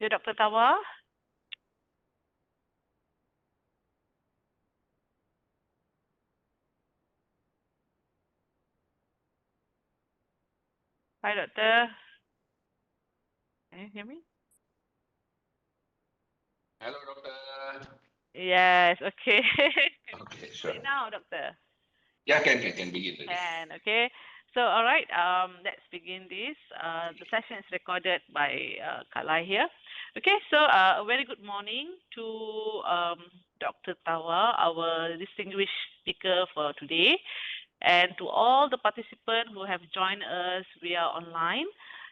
Yeah, Dr. Tawa. Hi, Doctor. Can you hear me? Hello, Doctor. Yes, okay. Can you Okay, hear sure. me now, Doctor? Yeah, can begin already. Can, okay. So, all right, let's begin this. The session is recorded by Kalai here. Okay, so a very good morning to Dr. Tawa, our distinguished speaker for today, and to all the participants who have joined us via online.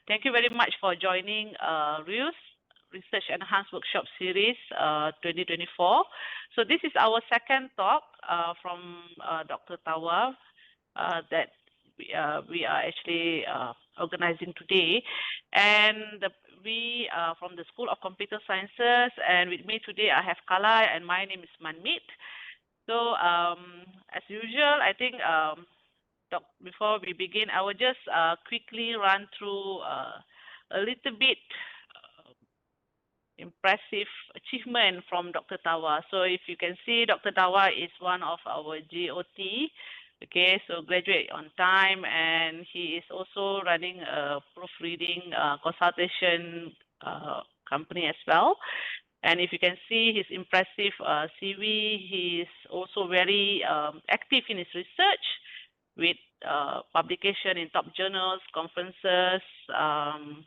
Thank you very much for joining REWS, Research Enhanced Workshop Series 2024. So this is our second talk from Dr. Tawa that we are actually organizing today. And we are from the School of Computer Sciences, and with me today I have Kalai, and my name is Manmeet. So as usual, I think before we begin, I will just quickly run through a little bit impressive achievement from Dr. Tawa. So if you can see, Dr. Tawa is one of our GOT. Okay, so graduate on time, and he is also running a proofreading consultation company as well. And if you can see his impressive CV, he is also very active in his research with publication in top journals, conferences.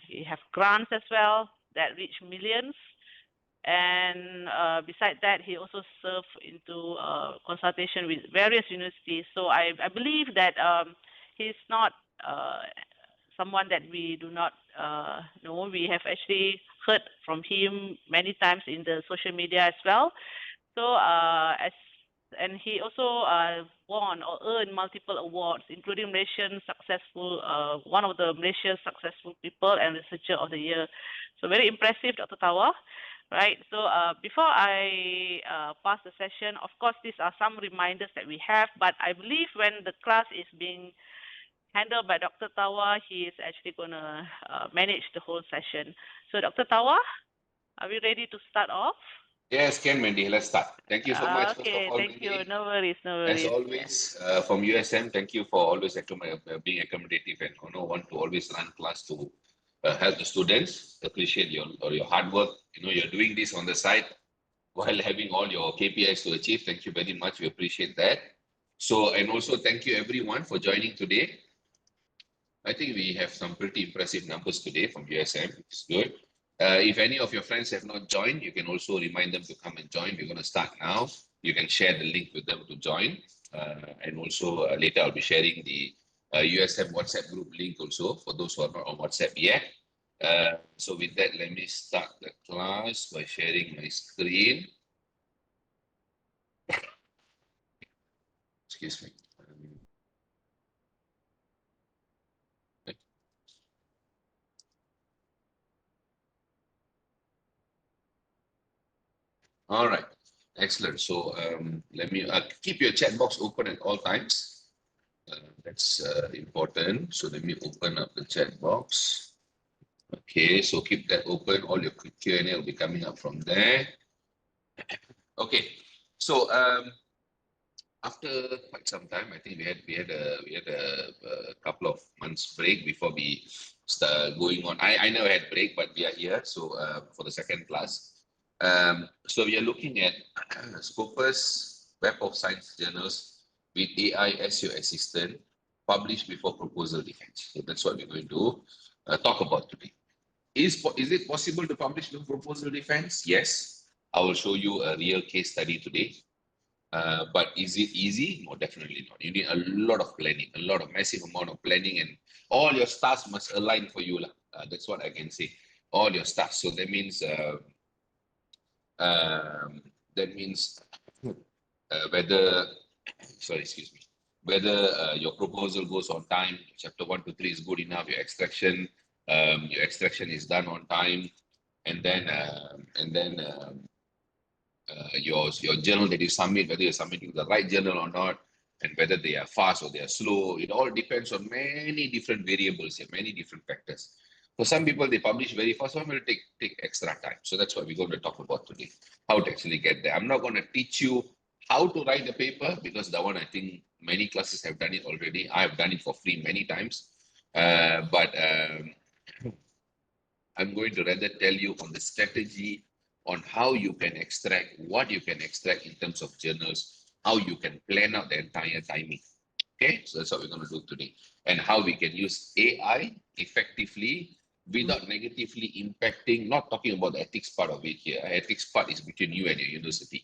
He have grants as well that reach millions. And besides that, he also served into consultation with various universities. So I believe that he's not someone that we do not know. We have actually heard from him many times in the social media as well. So and he also won or earned multiple awards, including one of the Malaysian successful people and researcher of the year. So very impressive, Dr. Tawa. Right. So before I pass the session, of course, these are some reminders that we have. But I believe when the class is being handled by Dr. Tawa, he is actually going to manage the whole session. So, Dr. Tawa, are we ready to start off? Yes, Ken, Mandy, let's start. Thank you so much. First of Okay, all, thank you. Mandy, No worries, no as worries. always, from USM, thank you for always being accommodative and want to always run class to help the students. Appreciate your hard work. You're doing this on the side while having all your KPIs to achieve. Thank you very much. We appreciate that. So, and also thank you everyone for joining today. I think we have some pretty impressive numbers today from USM, which is good. If any of your friends have not joined, you can also remind them to come and join. We're going to start now. You can share the link with them to join. And also later I'll be sharing the USM WhatsApp group link also for those who are not on WhatsApp yet. So with that, let me start the class by sharing my screen. Excuse me. All right, excellent. So let me keep your chat box open at all times. That's important. So let me open up the chat box. Okay, so keep that open. All your quick Q&A will be coming up from there. Okay, so after quite some time, I think we had a couple of months break before we start going on. I never had break, but we are here. So for the second class, so we are looking at Scopus Web of Science journals with AI as your assistant, published before proposal defense. So that's what we're going to talk about today. Is it possible to publish before proposal defense? Yes. I will show you a real case study today. But is it easy? No, definitely not. You need a lot of planning, a lot of massive amount of planning, and all your stars must align for you. That's what I can say. All your stars. So that means whether, sorry, excuse me, whether your proposal goes on time, chapter 1 to 3 is good enough, your extraction is done on time, and then your journal that you submit, whether you're submitting the right journal or not, and whether they are fast or they are slow. It all depends on many different variables and many different factors. For some people, they publish very fast, so I'm going to take extra time. So that's what we're going to talk about today, how to actually get there. I'm not going to teach you how to write the paper, because that one, I think many classes have done it already. I've done it for free many times. But I'm going to rather tell you on the strategy on how you can extract, what you can extract in terms of journals, how you can plan out the entire timing. Okay, so that's what we're going to do today, and how we can use AI effectively without negatively impacting, not talking about the ethics part of it here. Ethics part is between you and your university.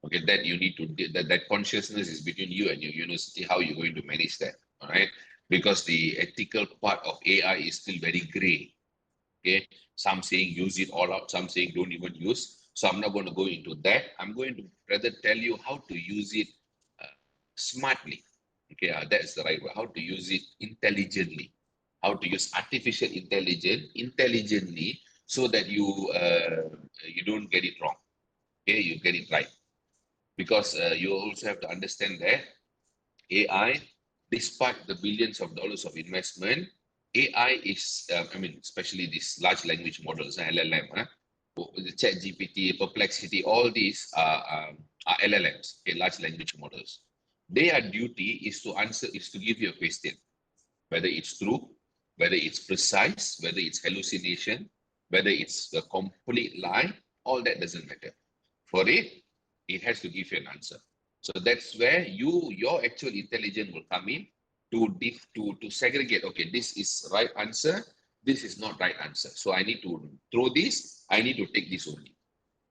Okay, that you need to, that consciousness is between you and your university, how you're going to manage that, all right? Because the ethical part of AI is still very gray. Okay, some saying use it all out, some saying don't even use. So I'm not going to go into that. I'm going to rather tell you how to use it smartly. Okay, that's the right word. How to use it intelligently. How to use artificial intelligence intelligently, so that you don't get it wrong. Okay, you get it right. Because you also have to understand that AI, despite the billions of dollars of investment, AI is, especially these large language models, LLM, the ChatGPT, Perplexity, all these are LLMs, okay, large language models. Their duty is to give you a question, whether it's true, whether it's precise, whether it's hallucination, whether it's a complete lie, all that doesn't matter. For it, it has to give you an answer. So that's where your actual intelligence will come in to segregate. Okay, this is right answer. This is not right answer. So I need to throw this. I need to take this only.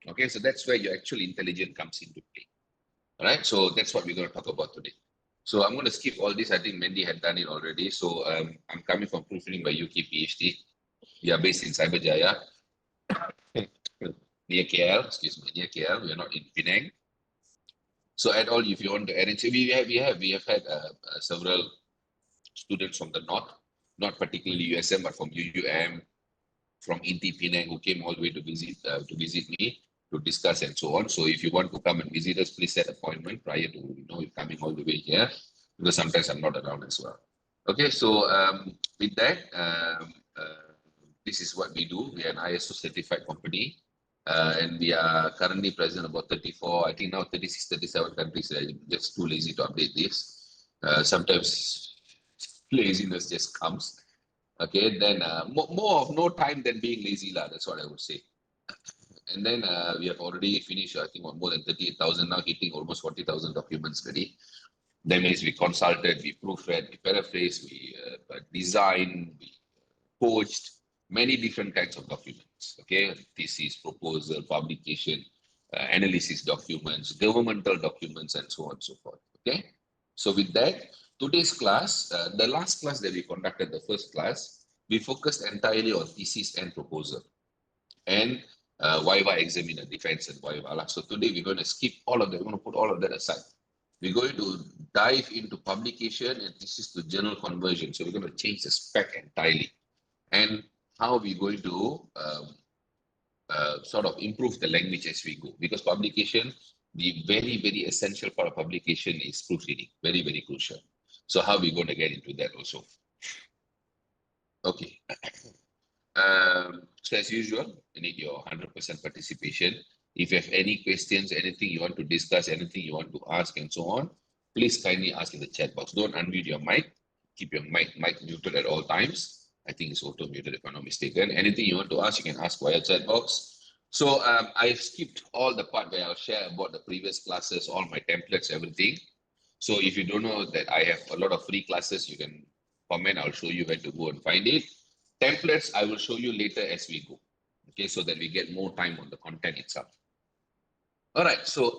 Okay, so that's where your actual intelligence comes into play. All right, so that's what we're going to talk about today. So I'm going to skip all this. I think Mandy had done it already. So I'm coming from Proofreading by UK PhD. We are based in Cyberjaya, near KL. Excuse me, near KL. We are not in Penang. So at all, if you want to arrange, we have had several students from the north, not particularly USM, but from UUM, from Inti Penang, who came all the way to visit me to discuss and so on. So if you want to come and visit us, please set appointment prior to coming all the way here, because sometimes I'm not around as well. Okay, so with that, this is what we do. We are an ISO certified company. And we are currently present about 34, I think now 36, 37 countries. I'm just too lazy to update this. Sometimes laziness just comes. Okay, then more of no time than being lazy, that's what I would say. And then we have already finished, I think, on more than 38,000, now hitting almost 40,000 documents already. That means we consulted, we proofread, we paraphrased, we designed, we coached, many different kinds of documents, okay? Thesis, proposal, publication, analysis documents, governmental documents, and so on and so forth, okay? So with that, today's class, the last class that we conducted, the first class, we focused entirely on thesis and proposal, and Viva examiner, defense and Viva. So today we're going to skip all of that, we're going to put all of that aside. We're going to dive into publication and thesis to journal conversion. So we're going to change the spec entirely. And how we're going to sort of improve the language as we go. Because publication, the very, very essential part of publication is proofreading. Very, very crucial. So how are we going to get into that also? Okay. So as usual, you need your 100% participation. If you have any questions, anything you want to discuss, anything you want to ask and so on, please kindly ask in the chat box. Don't unmute your mic. Keep your mic muted at all times. I think it's auto muted if I'm not mistaken. Anything you want to ask, you can ask via chat box. So I've skipped all the part where I'll share about the previous classes, all my templates, everything. So if you don't know that I have a lot of free classes, you can comment. I'll show you where to go and find it. Templates, I will show you later as we go. Okay, so that we get more time on the content itself. All right, so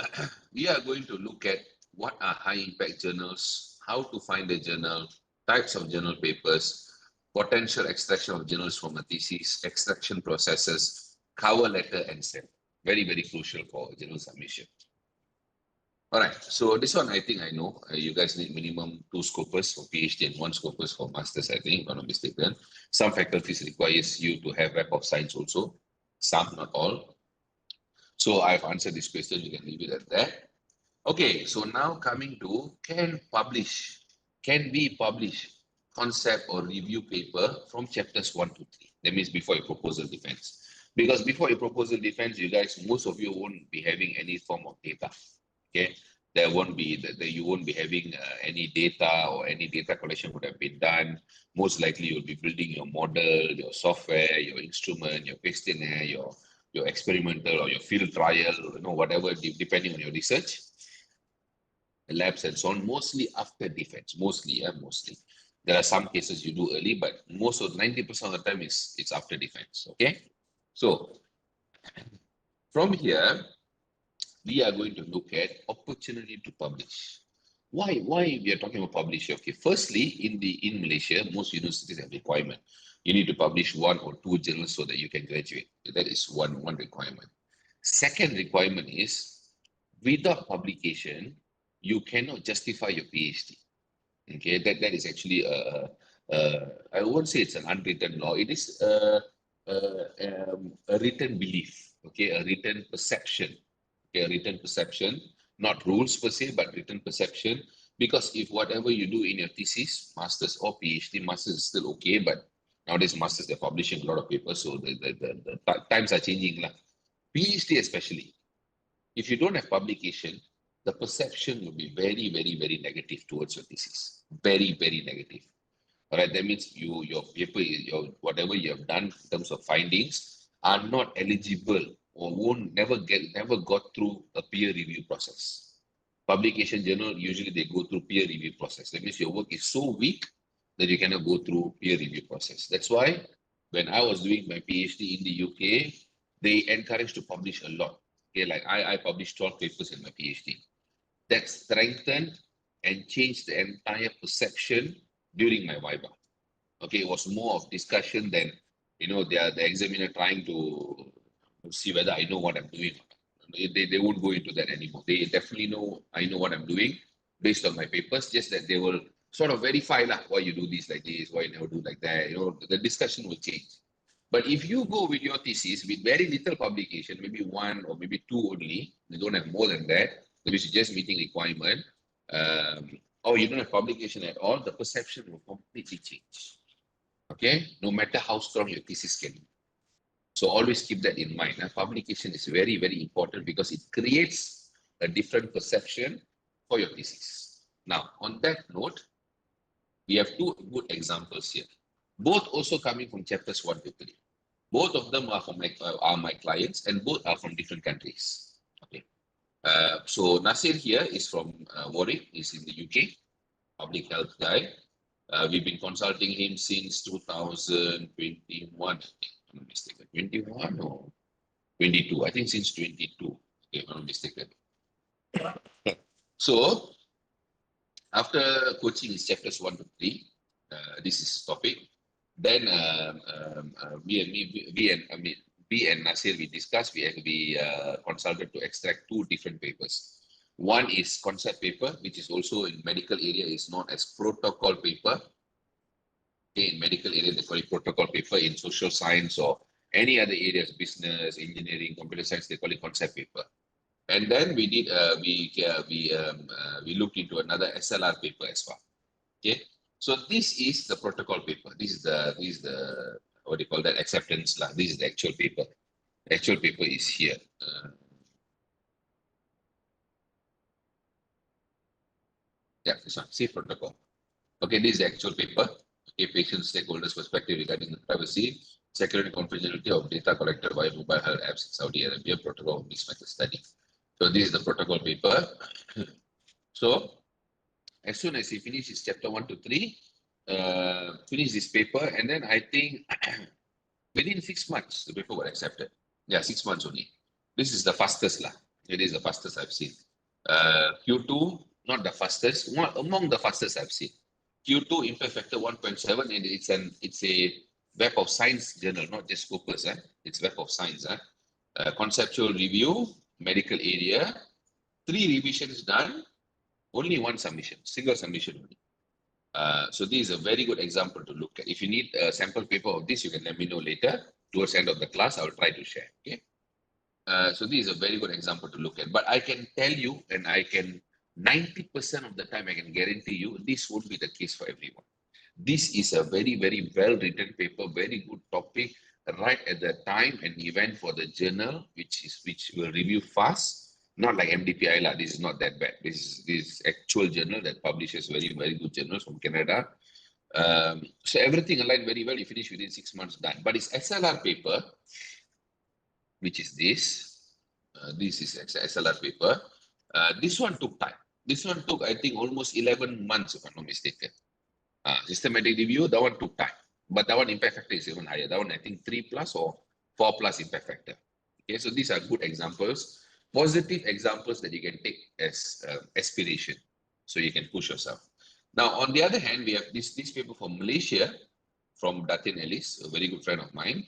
we are going to look at what are high impact journals, how to find a journal, types of journal papers, potential extraction of journals from a thesis, extraction processes, cover letter, and send. Very, very crucial for journal submission. All right, so this one I think I know. You guys need minimum 2 Scopus for PhD and 1 Scopus for Masters, I think, if I'm not mistaken. Some faculties requires you to have Web of Science also. Some, not all. So I've answered this question, you can leave it at that. Okay, so now coming to can we publish concept or review paper from chapters 1 to 3? That means before your proposal defense. Because before your proposal defense, you guys, most of you won't be having any form of data. Okay, there won't be you won't be having any data, or any data collection would have been done. Most likely, you'll be building your model, your software, your instrument, your questionnaire, your experimental or your field trial, whatever, depending on your research, labs and so on. Mostly after defense. Mostly. There are some cases you do early, but most of 90% of the time it's after defense. Okay, so from here we are going to look at opportunity to publish. Why we are talking about publish? Okay, firstly, in Malaysia, most universities have requirement. You need to publish 1 or 2 journals so that you can graduate. That is one requirement. Second requirement is, without publication, you cannot justify your PhD. Okay, that is actually I won't say it's an unwritten law. It is a written belief. Okay, a written perception. Okay, a written perception, not rules per se, but written perception. Because if whatever you do in your thesis, masters or PhD, masters is still okay, but nowadays masters they're publishing a lot of papers, so the times are changing lah. PhD especially, if you don't have publication, the perception will be very, very, very negative towards your thesis. Very, very negative. All right, that means your paper, whatever you have done in terms of findings are not eligible, or never got through a peer review process. Publication journal, usually they go through peer review process. That means your work is so weak that you cannot go through peer review process. That's why when I was doing my PhD in the UK, they encouraged to publish a lot. Okay, like I published 12 papers in my PhD. That strengthened and changed the entire perception during my Viva. Okay, it was more of discussion than, the examiner trying to see whether I know what I'm doing. They won't go into that anymore. They definitely know I know what I'm doing based on my papers, just that they will sort of verify why you do this like this, why you never do like that. The discussion will change. But if you go with your thesis with very little publication, maybe 1 or maybe 2 only, you don't have more than that, which is just meeting requirement, or you don't have publication at all, the perception will completely change. Okay, no matter how strong your thesis can be. So always keep that in mind. Publication is very, very important because it creates a different perception for your thesis. Now, on that note, we have 2 good examples here. Both also coming from chapters 1 to 3. Both of them are my clients, and both are from different countries. Okay. So Nasir here is from Warwick, is in the UK, public health guy. We've been consulting him since 2021. I think, I'm not mistaken. 21 or 22? I think since 22. Okay, I'm not mistaken. So after coaching is chapters 1 to 3, this is topic. Then we and Nasir, we discussed, we consulted to extract 2 different papers. One is concept paper, which is also in medical area is known as protocol paper. Okay, in medical area, they call it protocol paper. In social science or any other areas, business, engineering, computer science, they call it concept paper. And then we did we looked into another SLR paper as well. Okay, so this is the protocol paper. This is the what do you call that, acceptance lah. This is the actual paper. The actual paper is here. Yeah, this one. See protocol. Okay, this is the actual paper. Okay, patient stakeholders' perspective regarding the privacy, security, confidentiality of data collected by mobile health apps in Saudi Arabia. Protocol of mixed method study. So this is the protocol paper. So as soon as he finishes chapter 1 to 3, finish this paper, and then I think within 6 months the paper was accepted. Yeah, 6 months only. This is the fastest lah. It is the fastest I've seen. Q2, not the fastest, one among the fastest I've seen. Q2 impact factor 1.7, and it's a Web of Science journal, not just Scopus. It's Web of Science. Conceptual review, medical area, 3 revisions done, only 1 submission, single submission only. So this is a very good example to look at. If you need a sample paper of this, you can let me know later. Towards the end of the class, I will try to share. Okay. So this is a very good example to look at. But I can tell you, and I can 90% of the time I can guarantee you, this won't be the case for everyone. This is a very, very well-written paper, very good topic, right at the time and event for the journal, which will review fast. Not like MDPI, this is not that bad. This is actual journal that publishes very, very good journals from Canada. So everything aligned very well. You finish within 6 months, done. But it's SLR paper, which is this. This is SLR paper. This one took time. This one took, I think, almost 11 months, if I'm not mistaken. Systematic review, that one took time. But that one impact factor is even higher. That one, I think, 3+ or 4+ impact factor. Okay, so these are good examples, positive examples that you can take as aspiration. So you can push yourself. Now, on the other hand, we have this paper from Malaysia, from Datin Ellis, a very good friend of mine,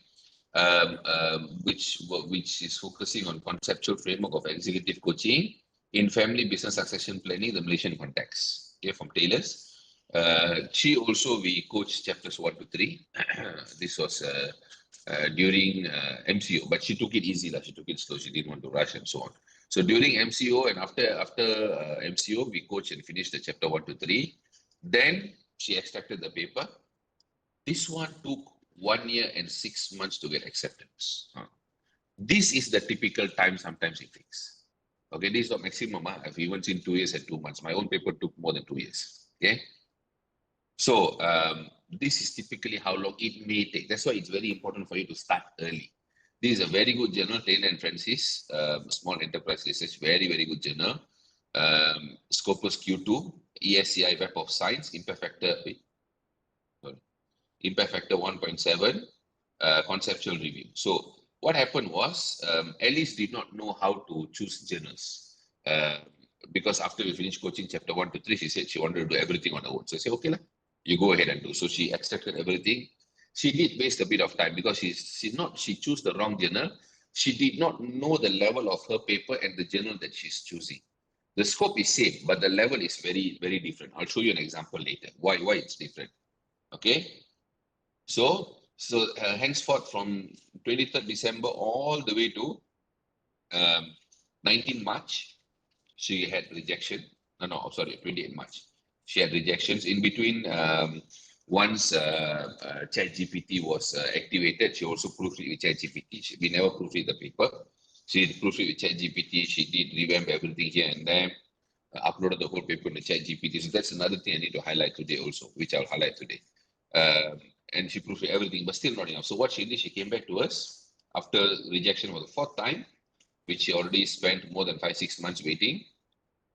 which is focusing on conceptual framework of executive coaching in family business succession planning, the Malaysian context. Okay, from Taylor's. She also, we coached chapters 1 to 3. This was during MCO, but she took it easy. She took it slow. She didn't want to rush and so on. So during MCO and after MCO, we coached and finished the chapter 1 to 3. Then she extracted the paper. This one took 1 year and 6 months to get acceptance. This is the typical time sometimes it takes. Okay, this is the maximum. I've even seen 2 years and 2 months. My own paper took more than 2 years. Okay. So this is typically how long it may take. That's why it's very important for you to start early. This is a very good journal, Taylor and Francis, Small Enterprise Research, very, very good journal. Scopus Q2, ESCI Web of Science, Impact Factor 1.7, conceptual review. So what happened was, Alice did not know how to choose journals. Because after we finished coaching chapter 1 to 3, she said she wanted to do everything on her own. So I said, okay, you go ahead and do. So she extracted everything. She did waste a bit of time because she chose the wrong journal. She did not know the level of her paper and the journal that she's choosing. The scope is same, but the level is very, very different. I'll show you an example later. Why it's different. Okay. So henceforth from 23rd December all the way to 19 March, she had rejection. No, sorry, 28 March. She had rejections. In between, once ChatGPT was activated, she also proofread with ChatGPT. We never proofread the paper. She proofread with ChatGPT. She did revamp everything here and there, uploaded the whole paper to ChatGPT. So that's another thing I need to highlight today also, which I'll highlight today. And she proofread everything, but still not enough. So what she did, she came back to us after rejection for the 4th time, which she already spent more than 5-6 months waiting.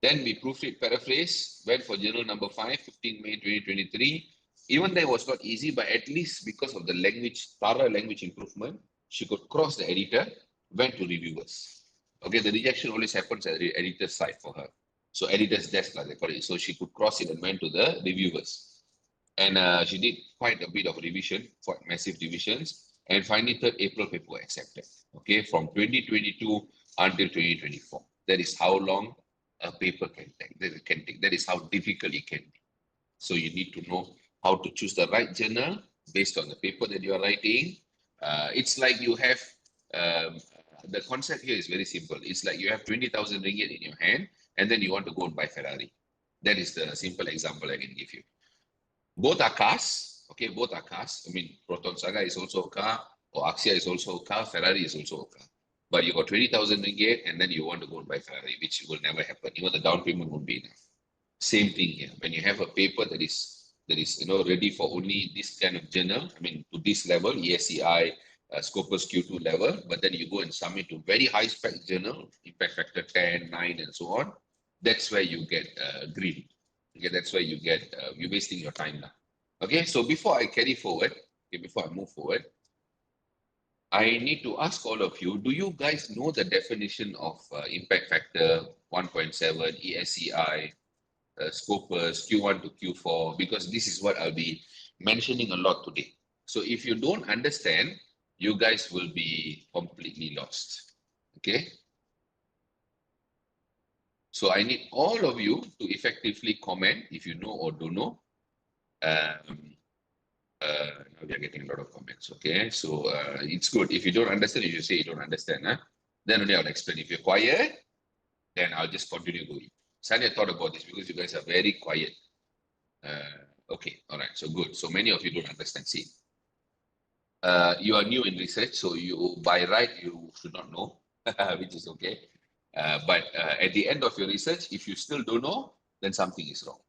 Then we proofread, paraphrase, went for journal number 5, 15 May 2023. Even that was not easy, but at least because of the language, thorough language improvement, she could cross the editor, went to reviewers. Okay, the rejection always happens at the editor's side for her. So editor's desk, like they call it. So she could cross it and went to the reviewers. And she did quite a bit of revision, quite massive revisions. And finally, 3rd April paper was accepted. Okay, from 2022 until 2024. That is how long a paper can take. That is how difficult it can be. So you need to know how to choose the right journal based on the paper that you are writing. It's like you have, the concept here is very simple. It's like you have 20,000 ringgit in your hand and then you want to go and buy Ferrari. That is the simple example I can give you. Both are cars, okay, both are cars. I mean, Proton Saga is also a car, or Axia is also a car, Ferrari is also a car. But you got 20,000 ringgit and then you want to go and buy Ferrari, which will never happen. Even the down payment won't be enough. Same thing here. When you have a paper that is ready for only this kind of journal, I mean to this level, ESCI, Scopus Q2 level, but then you go and submit to very high spec journal, impact factor 10, 9, and so on. That's where you get green. Okay, that's where you get you're wasting your time now. Okay, so before I carry forward, before I move forward, I need to ask all of you, do you guys know the definition of impact factor 1.7, ESCI, Scopus, Q1 to Q4, because this is what I'll be mentioning a lot today. So if you don't understand, you guys will be completely lost. Okay? So I need all of you to effectively comment if you know or don't know. Now we are getting a lot of comments. Okay, so it's good. If you don't understand, you say you don't understand. Then only I'll explain. If you're quiet, then I'll just continue going. Sanya thought about this because you guys are very quiet. Okay, all right. So good. So many of you don't understand. See, you are new in research, so you by right you should not know, which is okay. But at the end of your research, if you still don't know, then something is wrong.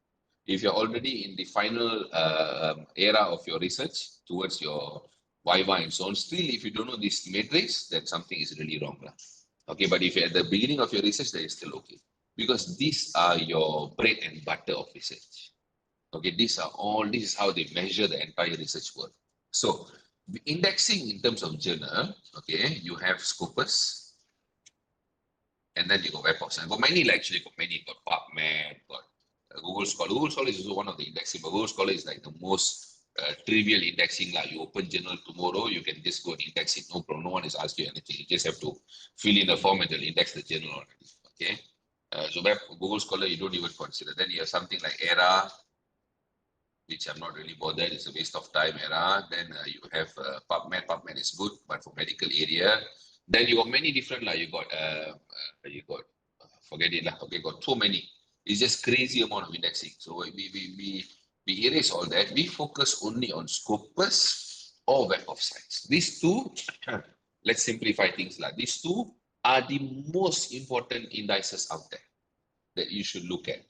If you're already in the final era of your research towards your Viva and so on, still if you don't know this matrix, then something is really wrong. Okay, but if you're at the beginning of your research, then it's still okay. Because these are your bread and butter of research. Okay, this is how they measure the entire research work. So the indexing in terms of journal, okay, you have Scopus, and then you got Web of Science. Got many, actually, got many. Got PubMed, got Google Scholar. Google Scholar is also one of the indexing, but Google Scholar is like the most trivial indexing. Like you open journal tomorrow, you can just go and index it. No problem. No one is asking you anything. You just have to fill in the form and they'll index the journal already. Okay. So Google Scholar, you don't even consider. Then you have something like ERA, which I'm not really bothered. It's a waste of time era. Then you have PubMed. PubMed is good, but for medical area. Then you got many different like forget it lah. Okay, got so many. It's just crazy amount of indexing. So we erase all that. We focus only on Scopus or Web of Science. These two, let's simplify things like these two are the most important indices out there that you should look at.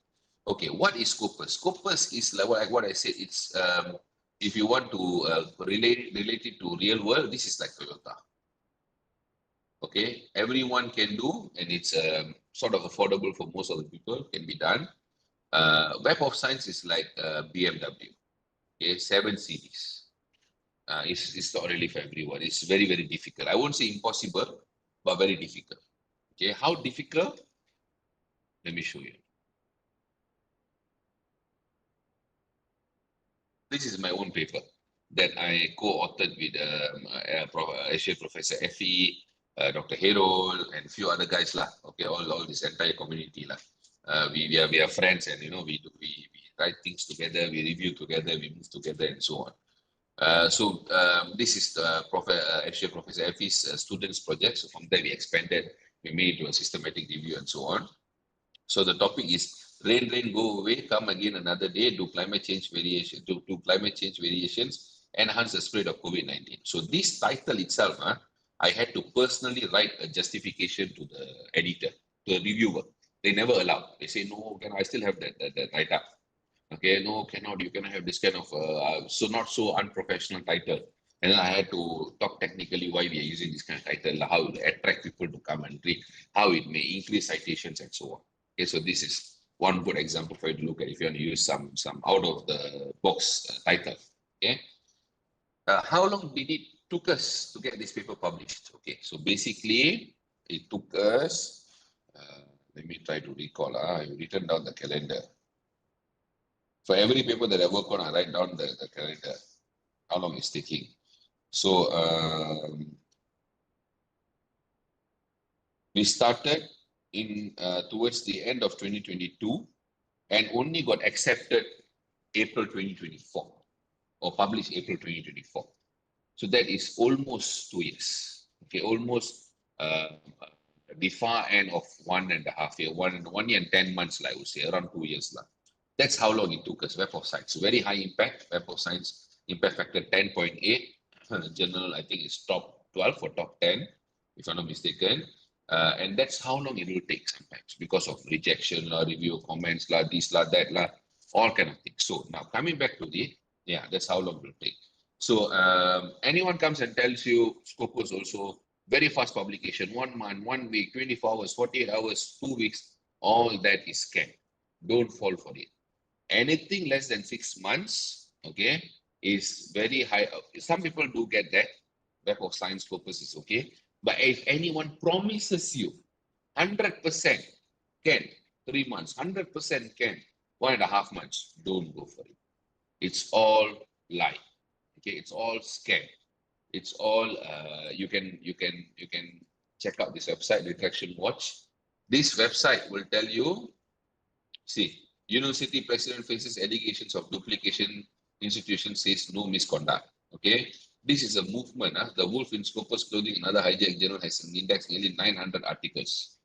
Okay, what is Scopus? Scopus is like what I said. It's if you want to relate it to real world, this is like Toyota. Okay, everyone can do, and it's sort of affordable for most of the people. Can be done. Web of Science is like BMW. Okay, 7 series. It's not really for everyone. It's very difficult. I won't say impossible, but very difficult. Okay, how difficult? Let me show you. This is my own paper that I co-authored with Associate Professor Effie, Dr. Herol, and a few other guys lah. Okay, all this entire community lah. We are friends, and we write things together, we review together, we move together, and so on. This is the Associate Professor Effie's students project. So from there we expanded, we made into a systematic review and so on. So the topic is rain, go away, come again another day, do climate change variations, enhance the spread of COVID-19. So this title itself, I had to personally write a justification to the editor, to the reviewer. They never allow. They say, no, I still have that write-up. Okay, no, cannot, you cannot have this kind of, not so unprofessional title. And then I had to talk technically why we are using this kind of title, how it attract people to come and read, how it may increase citations and so on. Okay, so this is one good example for you to look at if you want to use some out of the box title. Okay, how long did it took us to get this paper published? Okay, so basically it took us. Let me try to recall. I've written down the calendar. For every paper that I work on, I write down the calendar. How long it's taking. So we started in towards the end of 2022 and only got accepted April 2024 or published April 2024. So that is almost 2 years. Okay, almost the far end of 1.5 years, 1 year and 10 months, I would say, around 2 years. That's how long it took us. Web of Science, very high impact. Web of Science impact factor 10.8. Journal, I think, is top 12 or top 10, if I'm not mistaken. And that's how long it will take sometimes because of rejection, review comments, this, that, all kind of things. So now coming back to that's how long it will take. So anyone comes and tells you Scopus also very fast publication, 1 month, 1 week, 24 hours, 48 hours, 2 weeks, all that is scam. Don't fall for it. Anything less than 6 months, okay, is very high. Some people do get that. Web of Science Scopus is okay. But if anyone promises you 100% can, 3 months, 100% can, 1.5 months, don't go for it. It's all lie. Okay, it's all scam. It's all you can check out this website, Retraction Watch. This website will tell you, see, university president faces allegations of duplication, institution says no misconduct. Okay, this is a movement. The Wolf in Scopus Clothing, another hijack journal, has indexed nearly 900 articles.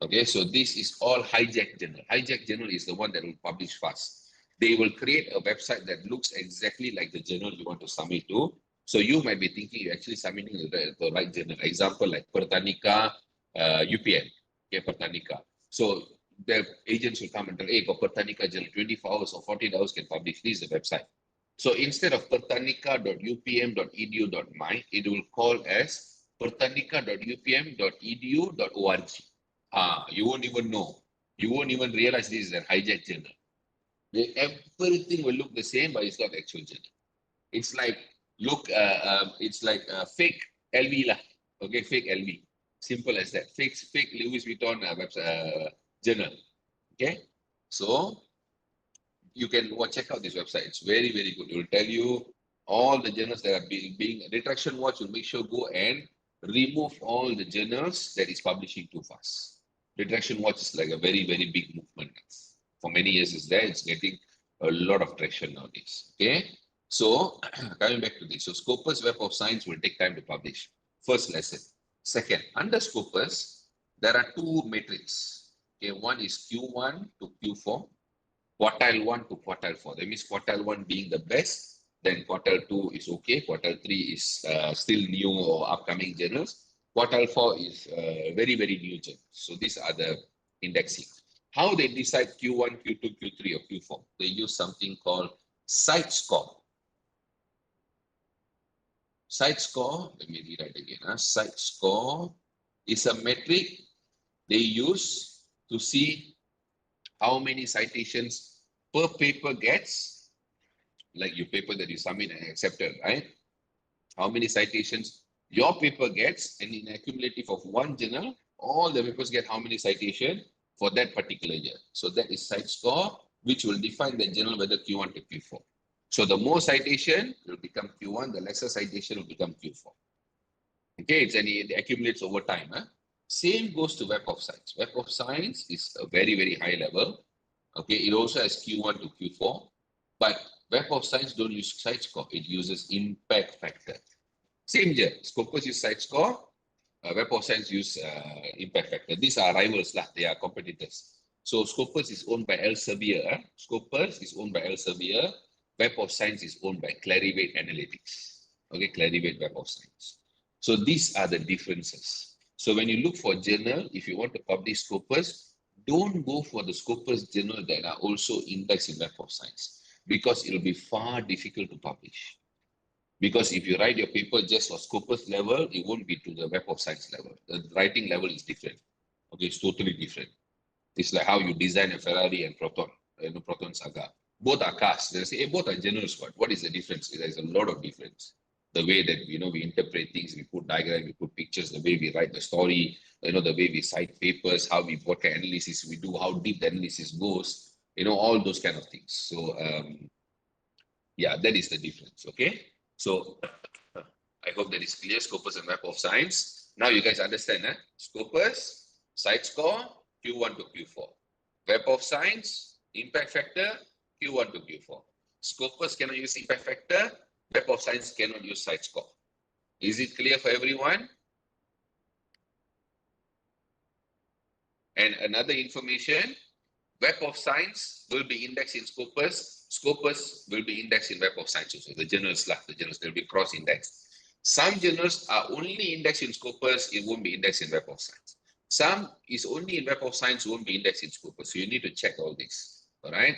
Okay, so this is all hijack journal. Hijack journal is the one that will publish fast. they will create a website that looks exactly like the journal you want to submit to. So you might be thinking you're actually submitting the right journal. Example like Pertanika UPN, okay, Pertanika. So the agents will come and tell, hey, for Pertanika journal, 24 hours or 14 hours can publish. This is the website. So instead of pertanika.upm.edu.my, it will call as pertanika.upm.edu.org. You won't even know. You won't even realize this is a hijacked journal. Everything will look the same, but it's not actual journal. It's like it's like fake LV lah. Okay, fake LV. Simple as that. Fake Louis Vuitton journal. Okay, so you can check out this website. It's very good. It will tell you all the journals that are being retraction watch will make sure go and remove all the journals that is publishing too fast. Retraction watch is like a very big movement. For many years is there. It's getting a lot of traction nowadays. Okay, so coming back to this. So Scopus Web of Science will take time to publish. First lesson. Second, under Scopus, there are two metrics. Okay, one is Q1 to Q4. Quartile 1 to quartile 4. That means quartile 1 being the best, then quartile 2 is okay, quartile 3 is still new or upcoming journals. Quartile 4 is very new journals. So these are the indexing. How they decide Q1, Q2, Q3 or Q4? They use something called site score. Site score, let me rewrite again. Site score is a metric they use to see how many citations per paper gets, like your paper that you submit and accepted, right? How many citations your paper gets, and in accumulative of one journal, all the papers get how many citations for that particular year. So that is site score, which will define the journal whether Q1 to Q4. So the more citation will become Q1, the lesser citation will become Q4. Okay, it accumulates over time. Same goes to Web of Science. Web of Science is a very high level. Okay, it also has Q1 to Q4, but Web of Science don't use site score. It uses impact factor. Same here. Scopus use site score. Web of Science use impact factor. These are rivals lah. They are competitors. So Scopus is owned by Elsevier. Scopus is owned by Elsevier. Web of Science is owned by Clarivate Analytics. Okay, Clarivate Web of Science. So these are the differences. So when you look for journal, if you want to publish Scopus, don't go for the Scopus journal that are also indexed in Web of Science, because it will be far difficult to publish. Because if you write your paper just for Scopus level, it won't be to the Web of Science level. The writing level is different. Okay, it's totally different. It's like how you design a Ferrari and Proton, Proton Saga. Both are cars. They say, hey, both are journals. What is the difference? There's a lot of difference. The way that we interpret things, we put diagrams, we put pictures, the way we write the story, the way we cite papers, what kind of analysis we do, how deep the analysis goes, all those kind of things. So yeah, that is the difference. Okay, so I hope that is clear. Scopus and Web of Science. Now you guys understand, Scopus, site score, Q1 to Q4. Web of Science, impact factor, Q1 to Q4. Scopus cannot use impact factor. Web of Science cannot use site score. Is it clear for everyone? And another information, Web of Science will be indexed in Scopus. Scopus will be indexed in Web of Science also. The journals, will be cross-indexed. Some journals are only indexed in Scopus, it won't be indexed in Web of Science. Some is only in Web of Science, won't be indexed in Scopus. So you need to check all this, all right?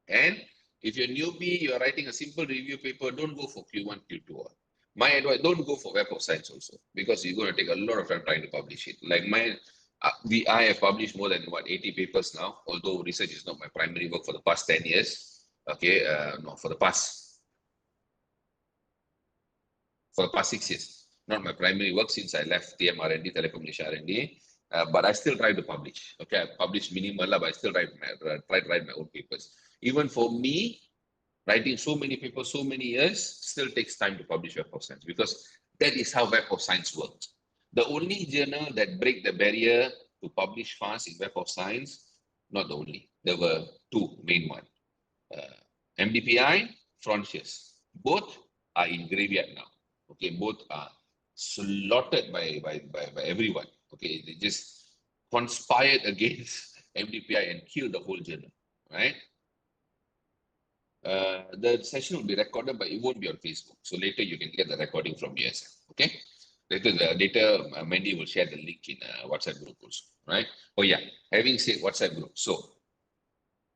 And if you're newbie, you're writing a simple review paper, don't go for Q1, Q2. My advice, don't go for Web of Science also, because you're going to take a lot of time trying to publish it. Like I have published more than 80 papers now, although research is not my primary work for the past 10 years. Okay, no, for the past 6 years, not my primary work since I left TM R&D, Telecom Malaysia R&D. But I still try to publish. Okay, I publish minimal, but I still try to write my own papers. Even for me, writing so many papers, so many years, still takes time to publish Web of Science, because that is how Web of Science works. The only journal that break the barrier to publish fast in Web of Science, not the only, there were two main ones. MDPI, Frontiers. Both are in graveyard now. Okay, both are slaughtered by everyone. Okay, they just conspired against MDPI and killed the whole journal, right? The session will be recorded, but it won't be on Facebook. So later you can get the recording from USM. Okay. Later, Mandy will share the link in WhatsApp group also. Right. Oh yeah. Having said WhatsApp group, so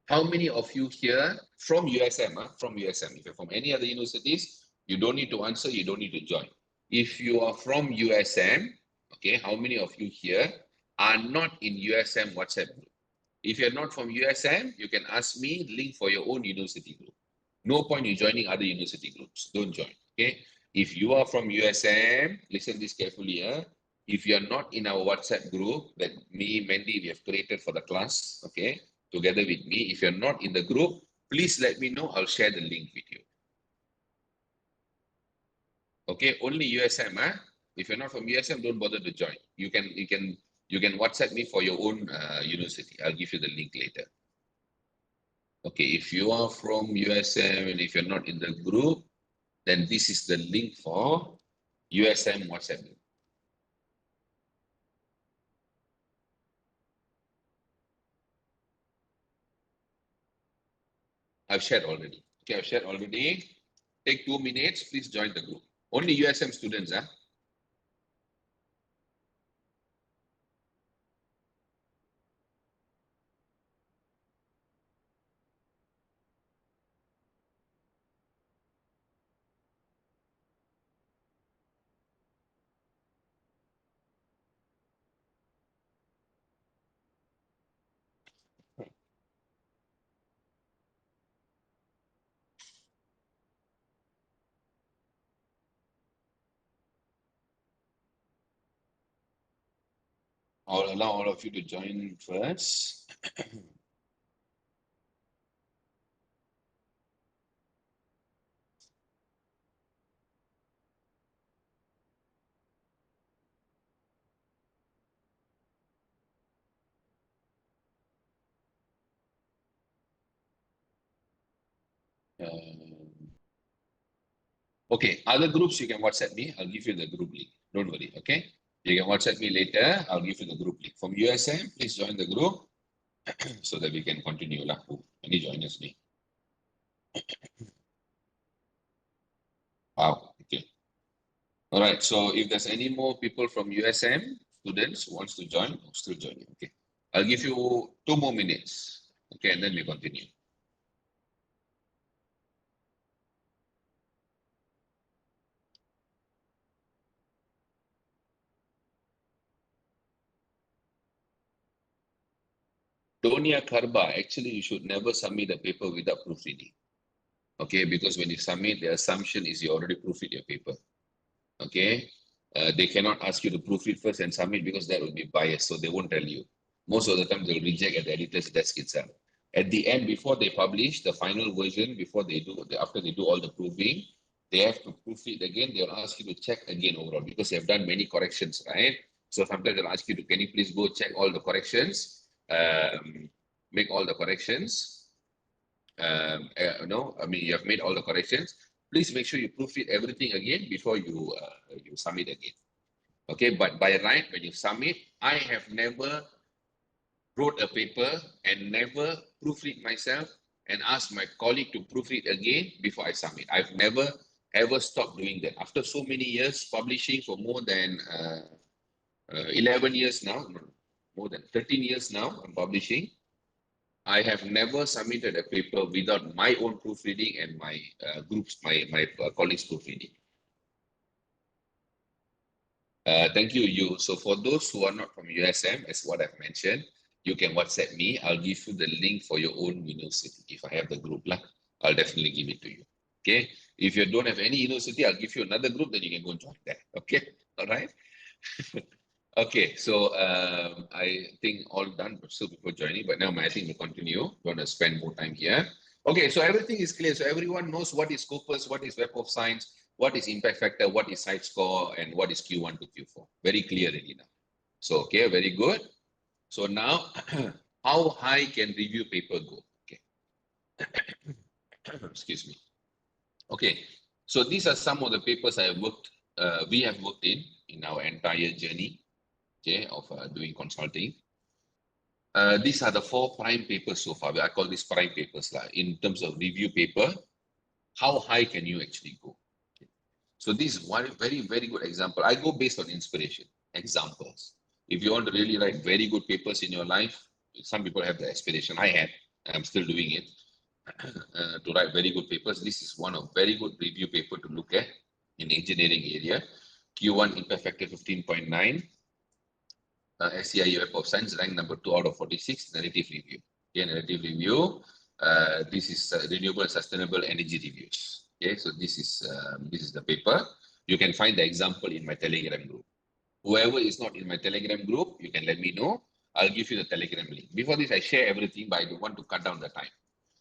how many of you here from USM? From USM. If you're from any other universities, you don't need to answer. You don't need to join. If you are from USM, okay, how many of you here are not in USM WhatsApp group? If you're not from USM, you can ask me link for your own university group. No point in joining other university groups. Don't join. Okay. If you are from USM, listen this carefully. If you're not in our WhatsApp group that me, Mandy, we have created for the class, okay, together with me. If you're not in the group, please let me know. I'll share the link with you. Okay, only USM. If you're not from USM, don't bother to join. You can WhatsApp me for your own university. I'll give you the link later. Okay, if you are from USM and if you're not in the group, then this is the link for USM WhatsApp group. I've shared already. Okay, I've shared already. Take 2 minutes. Please join the group. Only USM students, I'll allow all of you to join first. Okay, other groups you can WhatsApp me. I'll give you the group link. Don't worry, okay? You can WhatsApp me later. I'll give you the group link. From USM, please join the group so that we can continue. Any joiners me. Wow, okay. All right, so if there's any more people from USM, students who wants to join, still joining, okay. I'll give you 2 more minutes, okay, and then we continue. Donia Karba, actually, you should never submit a paper without proofreading. Okay, because when you submit, the assumption is you already proofread your paper. Okay, they cannot ask you to proofread first and submit because that will be biased, so they won't tell you. Most of the time, they'll reject at the editor's desk itself. At the end, before they publish the final version, after they do all the proofing, they have to proofread again. They'll ask you to check again overall because they have done many corrections, right? So sometimes they'll ask you to, can you please go check all the corrections, make all the corrections. No, I mean, you have made all the corrections. Please make sure you proofread everything again before you submit again. Okay, but by right, when you submit, I have never wrote a paper and never proofread myself and asked my colleague to proofread again before I submit. I've never ever stopped doing that. After so many years publishing for more than 11 years now, more than 13 years now, I'm publishing. I have never submitted a paper without my own proofreading and my my colleagues proofreading. Thank you. So for those who are not from USM, as what I've mentioned, you can WhatsApp me. I'll give you the link for your own university. If I have the group, I'll definitely give it to you. Okay. If you don't have any university, I'll give you another group, then you can go and join that. Okay. All right. Okay, so I think all done, but still before joining, but now I think we'll continue. Don't want to spend more time here. Okay, so everything is clear. So everyone knows what is Scopus, what is Web of Science, what is impact factor, what is site score, and what is Q1 to Q4. Very clear already now. So, okay, very good. So now, how high can review paper go? Okay. Excuse me. Okay, so these are some of the papers I have worked, we have worked in our entire journey, okay, of doing consulting. These are the 4 prime papers so far. I call these prime papers in terms of review paper. How high can you actually go? So this is one very, very good example. I go based on inspiration, examples. If you want to really write very good papers in your life, some people have the aspiration. I had, I'm still doing it, to write very good papers. This is one of very good review paper to look at in engineering area. Q1 impact factor 15.9. SCI Web of Science ranked number 2 out of 46. Narrative review. Okay, narrative review. This is renewable and sustainable energy reviews. Okay, so this is the paper. You can find the example in my Telegram group. Whoever is not in my Telegram group, you can let me know. I'll give you the Telegram link. Before this, I share everything, but I don't want to cut down the time.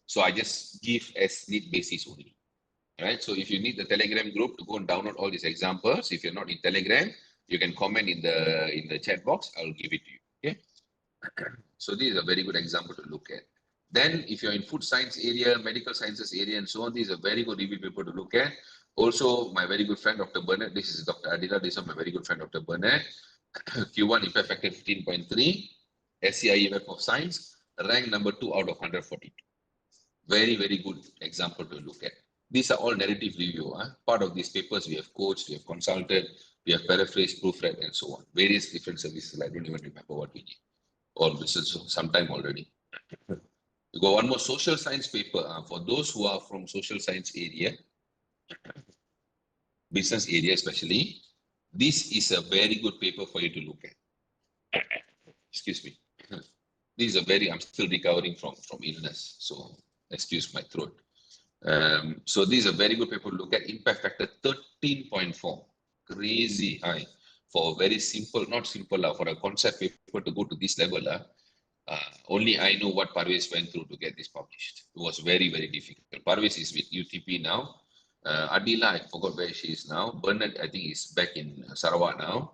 So I just give as need basis only. Right. So if you need the Telegram group to go and download all these examples, if you're not in Telegram, you can comment in the chat box. I'll give it to you. Okay. So this is a very good example to look at. Then if you're in food science area, medical sciences area, and so on, this is a very good review paper to look at. Also, my very good friend, Dr. Bernard, this is Dr. Adila, this is my very good friend, Dr. Bernard. Q1 impact factor 15.3, SCI Web of Science, ranked number 2 out of 142. Very, very good example to look at. These are all narrative review. Part of these papers we have coached, we have consulted, we have paraphrased, proofread, and so on. Various different services. I don't even remember what we did. All this is some time already. We go one more social science paper. For those who are from social science area, business area especially, this is a very good paper for you to look at. Excuse me. This is a very, I'm still recovering from illness, so excuse my throat. So this is a very good paper to look at. Impact factor 13.4, crazy high for a very simple, not simple, for a concept paper to go to this level. Only I know what Parvez went through to get this published. It was very, very difficult. Parvez is with UTP now. Adila, I forgot where she is now. Bernard, I think, is back in Sarawak now.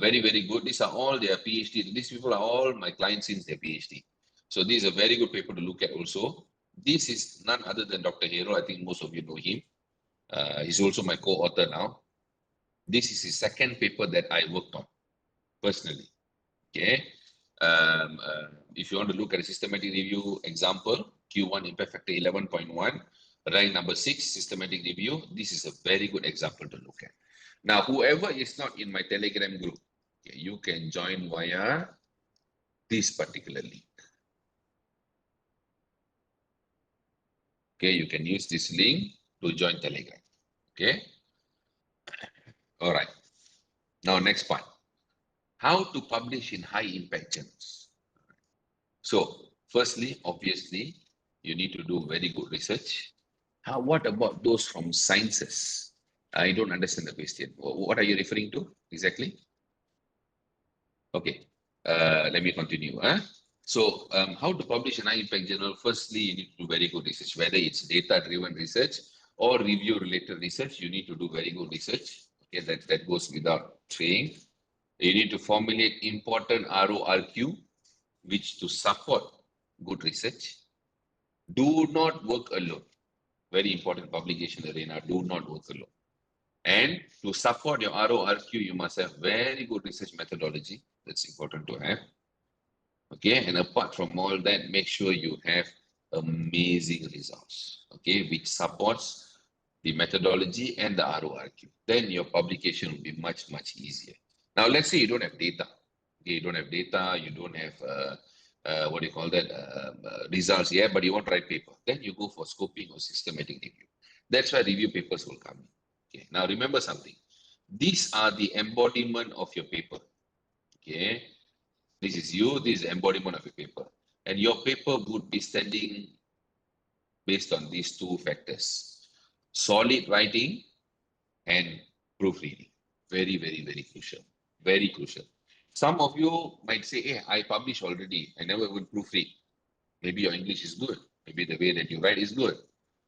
Very, very good. These are all their PhD. These people are all my clients since their PhD. So this is a very good paper to look at also. This is none other than Dr. Hero. I think most of you know him. He's also my co-author now. This is his second paper that I worked on personally. Okay. If you want to look at a systematic review example, Q1 impact factor 11.1, rank number 6, systematic review. This is a very good example to look at. Now, whoever is not in my Telegram group, okay, you can join via this particular link. Okay, you can use this link to join Telegram. Okay. All right. Now, next part. How to publish in high impact journals. So, firstly, obviously, you need to do very good research. What about those from sciences? I don't understand the question. What are you referring to exactly? Okay, let me continue. So, how to publish an high impact journal? Firstly, you need to do very good research, whether it's data-driven research or review-related research. You need to do very good research. Okay, that goes without saying. You need to formulate important RORQ, which to support good research. Do not work alone. Very important publication arena. Do not work alone. And to support your RORQ, you must have very good research methodology. That's important to have. Okay, and apart from all that, make sure you have amazing results. Okay, which supports the methodology and the RORQ. Then your publication will be much, much easier. Now, let's say you don't have data. Okay, you don't have data, you don't have what do you call that, results yet, but you want to write paper. Then you go for scoping or systematic review. That's where review papers will come in. Okay, now remember something. These are the embodiment of your paper. Okay, this is you, this is the embodiment of your paper. And your paper would be standing based on these two factors: solid writing and proofreading. Very, very, very crucial. Very crucial. Some of you might say, hey, I published already. I never even proofread. Maybe your English is good. Maybe the way that you write is good.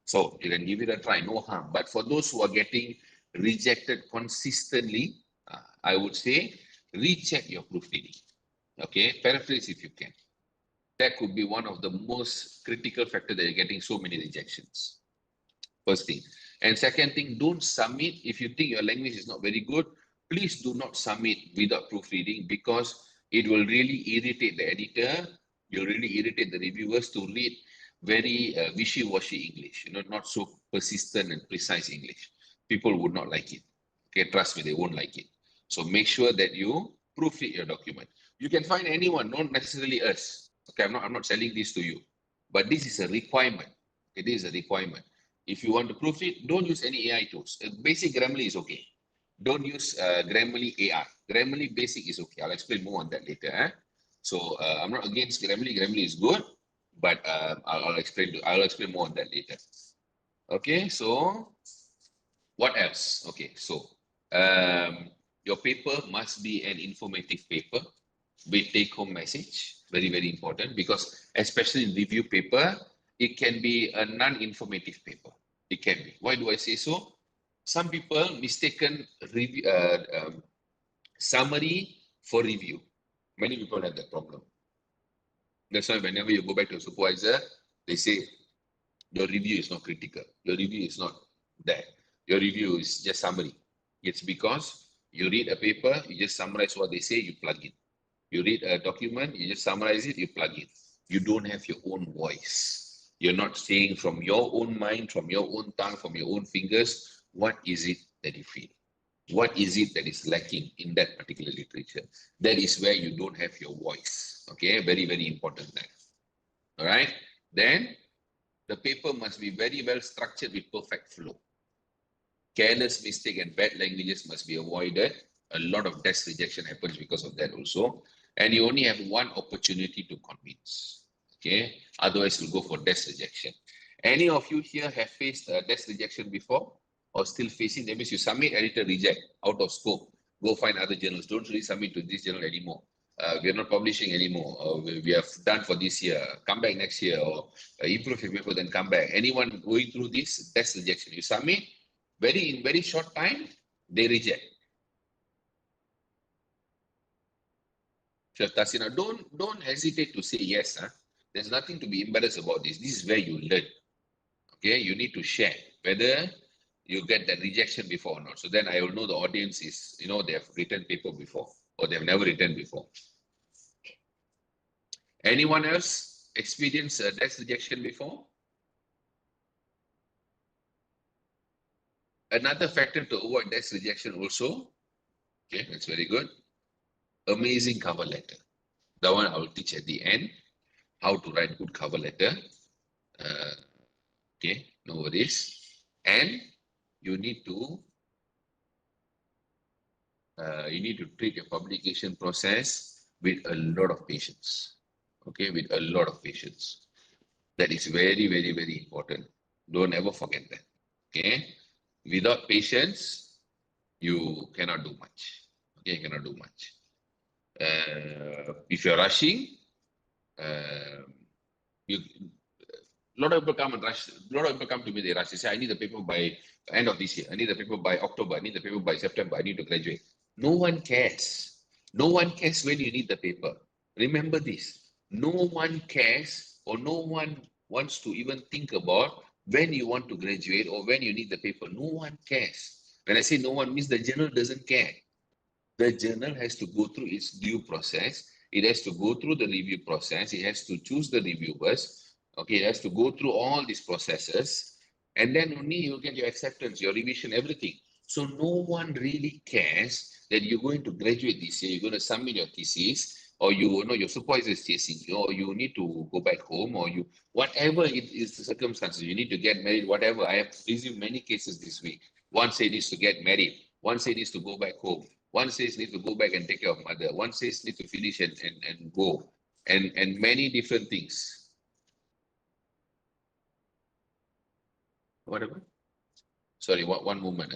So you can give it a try, no harm. But for those who are getting rejected consistently, I would say recheck your proofreading. Okay, paraphrase if you can. That could be one of the most critical factors that you're getting so many rejections. First thing. And second thing, don't submit. If you think your language is not very good, please do not submit without proofreading, because It will really irritate the editor. You'll really irritate the reviewers to read very wishy-washy English, not so persistent and precise English. People would not like it. Okay, trust me, they won't like it. So make sure that you proofread your document. You can find anyone, not necessarily us. Okay, I'm not selling this to you, but this is a requirement. It is a requirement. If you want to proofread, don't use any AI tools. Basic Grammarly is okay. Don't use Grammarly AI. Grammarly Basic is okay. I'll explain more on that later. So I'm not against Grammarly. Grammarly is good, but I'll explain more on that later. Okay, so what else? Okay, so your paper must be an informative paper with take-home message. Very, very important, because especially in review paper, it can be a non-informative paper. It can be. Why do I say so? Some people mistaken review, summary for review. Many people have that problem. That's why whenever you go back to a supervisor, they say your review is not critical. Your review is not that. Your review is just summary. It's because you read a paper, you just summarize what they say, you plug in. You read a document, you just summarize it, you plug in. You don't have your own voice. You're not saying from your own mind, from your own tongue, from your own fingers, what is it that you feel? What is it that is lacking in that particular literature? That is where you don't have your voice. Okay, very, very important there. All right. Then the paper must be very well structured with perfect flow. Careless mistake and bad languages must be avoided. A lot of desk rejection happens because of that also. And you only have one opportunity to convince. Okay. Otherwise, you'll go for desk rejection. Any of you here have faced desk rejection before or still facing? That means you submit, editor reject, out of scope. Go find other journals. Don't really submit to this journal anymore. We are not publishing anymore. We have done for this year. Come back next year, or improve your paper, then come back. Anyone going through this desk rejection, you submit, in very short time, they reject. Tasina, don't hesitate to say yes. There's nothing to be embarrassed about this. This is where you learn. Okay, you need to share whether you get that rejection before or not. So then I will know the audience is, they have written paper before or they've never written before. Anyone else experience desk rejection before? Another factor to avoid desk rejection also, okay, that's very good. Amazing cover letter. That one I will teach at the end, how to write good cover letter. Okay, no worries. And you need to treat your publication process with a lot of patience. Okay, with a lot of patience. That is very, very, very important. Don't ever forget that. Okay, without patience, you cannot do much. Okay, you cannot do much. If you're rushing, you a lot of people come and rush. A lot of people come to me, they rush. They say, I need the paper by end of this year. I need the paper by October. I need the paper by September. I need to graduate. No one cares. No one cares when you need the paper. Remember this. No one cares, or no one wants to even think about when you want to graduate or when you need the paper. No one cares. When I say no one, means the journal doesn't care. The journal has to go through its due process. It has to go through the review process. It has to choose the reviewers. Okay, it has to go through all these processes. And then only you get your acceptance, your revision, everything. So no one really cares that you're going to graduate this year, you're going to submit your thesis, or you know your supervisor is chasing you, or you need to go back home, or you, whatever it is, the circumstances, you need to get married, whatever. I have received many cases this week. One said needs to get married. One said needs to go back home. One says need to go back and take care of mother. One says need to finish and go. And many different things. Whatever. Sorry, one moment.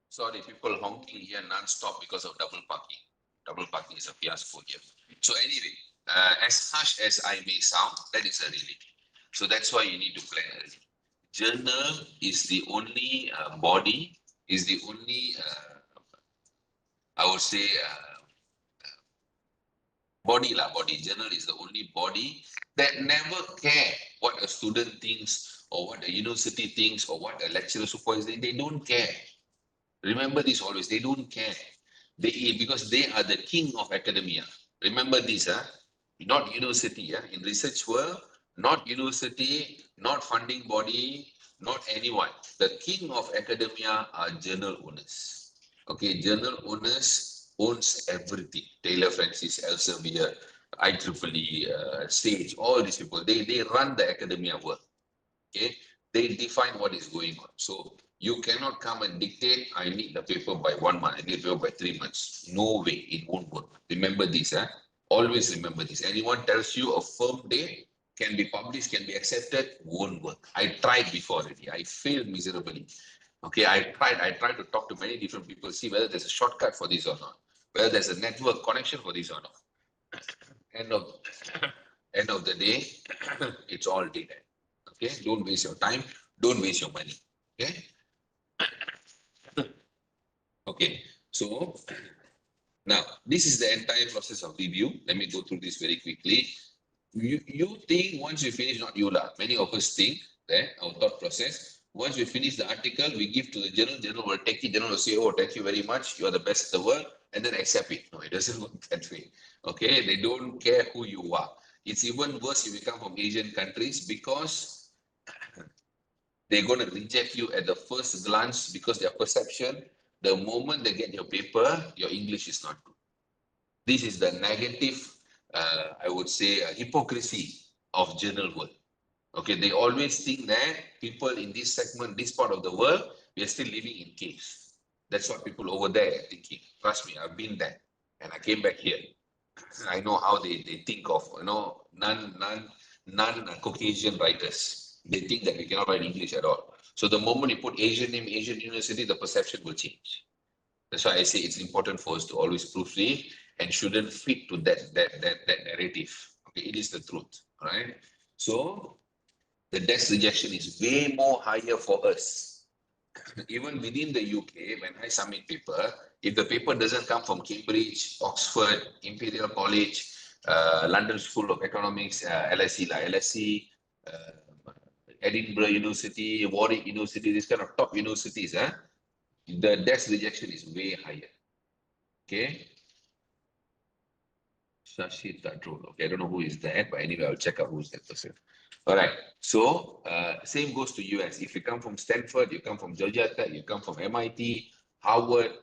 Sorry, people honking here non-stop because of double parking. double parking is a fiasco here. So anyway, as harsh as I may sound, that is a reality. So that's why you need to plan early. Journal is the only body, is the only, I would say, body. Journal is the only body that never care what a student thinks or what a university thinks or what a lecturer supervisor. They don't care. Remember this always. They don't care. Because they are the king of academia. Remember this, not university. In research world, not university, not funding body, not anyone. The king of academia are journal owners. Okay, journal owners owns everything. Taylor Francis, Elsevier, IEEE, Sage, all these people. They run the academia world. Okay, they define what is going on. So you cannot come and dictate, I need the paper by 1 month, I need the paper by 3 months. No way, it won't work. Remember this, always remember this. Anyone tells you a firm date can be published, can be accepted, won't work. I tried before already. I failed miserably. Okay, I tried to talk to many different people, see whether there's a shortcut for this or not, whether there's a network connection for this or not. End of end of the day, it's all dead. Okay, don't waste your time, don't waste your money. Okay. Okay, so now this is the entire process of review. Let me go through this very quickly. You think once you finish, not you lah, many of us think that our thought process, once we finish the article, we give to the journal will take it, journal will say, oh, thank you very much, you are the best in the world, and then accept it. No, it doesn't work that way. Okay, they don't care who you are. It's even worse if you come from Asian countries because they're going to reject you at the first glance because their perception, the moment they get your paper, your English is not good. This is the negative, I would say, hypocrisy of journal world. Okay, they always think that people in this segment, this part of the world, we are still living in caves. That's what people over there are thinking. Trust me, I've been there and I came back here. I know how they think of, non-Caucasian writers. They think that we cannot write English at all. So the moment you put Asian name, Asian university, the perception will change. That's why I say it's important for us to always proofread and shouldn't fit to that narrative. Okay, it is the truth, all right? So the desk rejection is way more higher for us. Even within the UK, when I submit paper, if the paper doesn't come from Cambridge, Oxford, Imperial College, London School of Economics, LSE, Edinburgh University, Warwick University, these kind of top universities, the desk rejection is way higher. Okay. Shashi Tadrol. Okay, I don't know who is that, but anyway, I'll check out who's that person. All right. So same goes to US. If you come from Stanford, you come from Georgia Tech, you come from MIT, Harvard,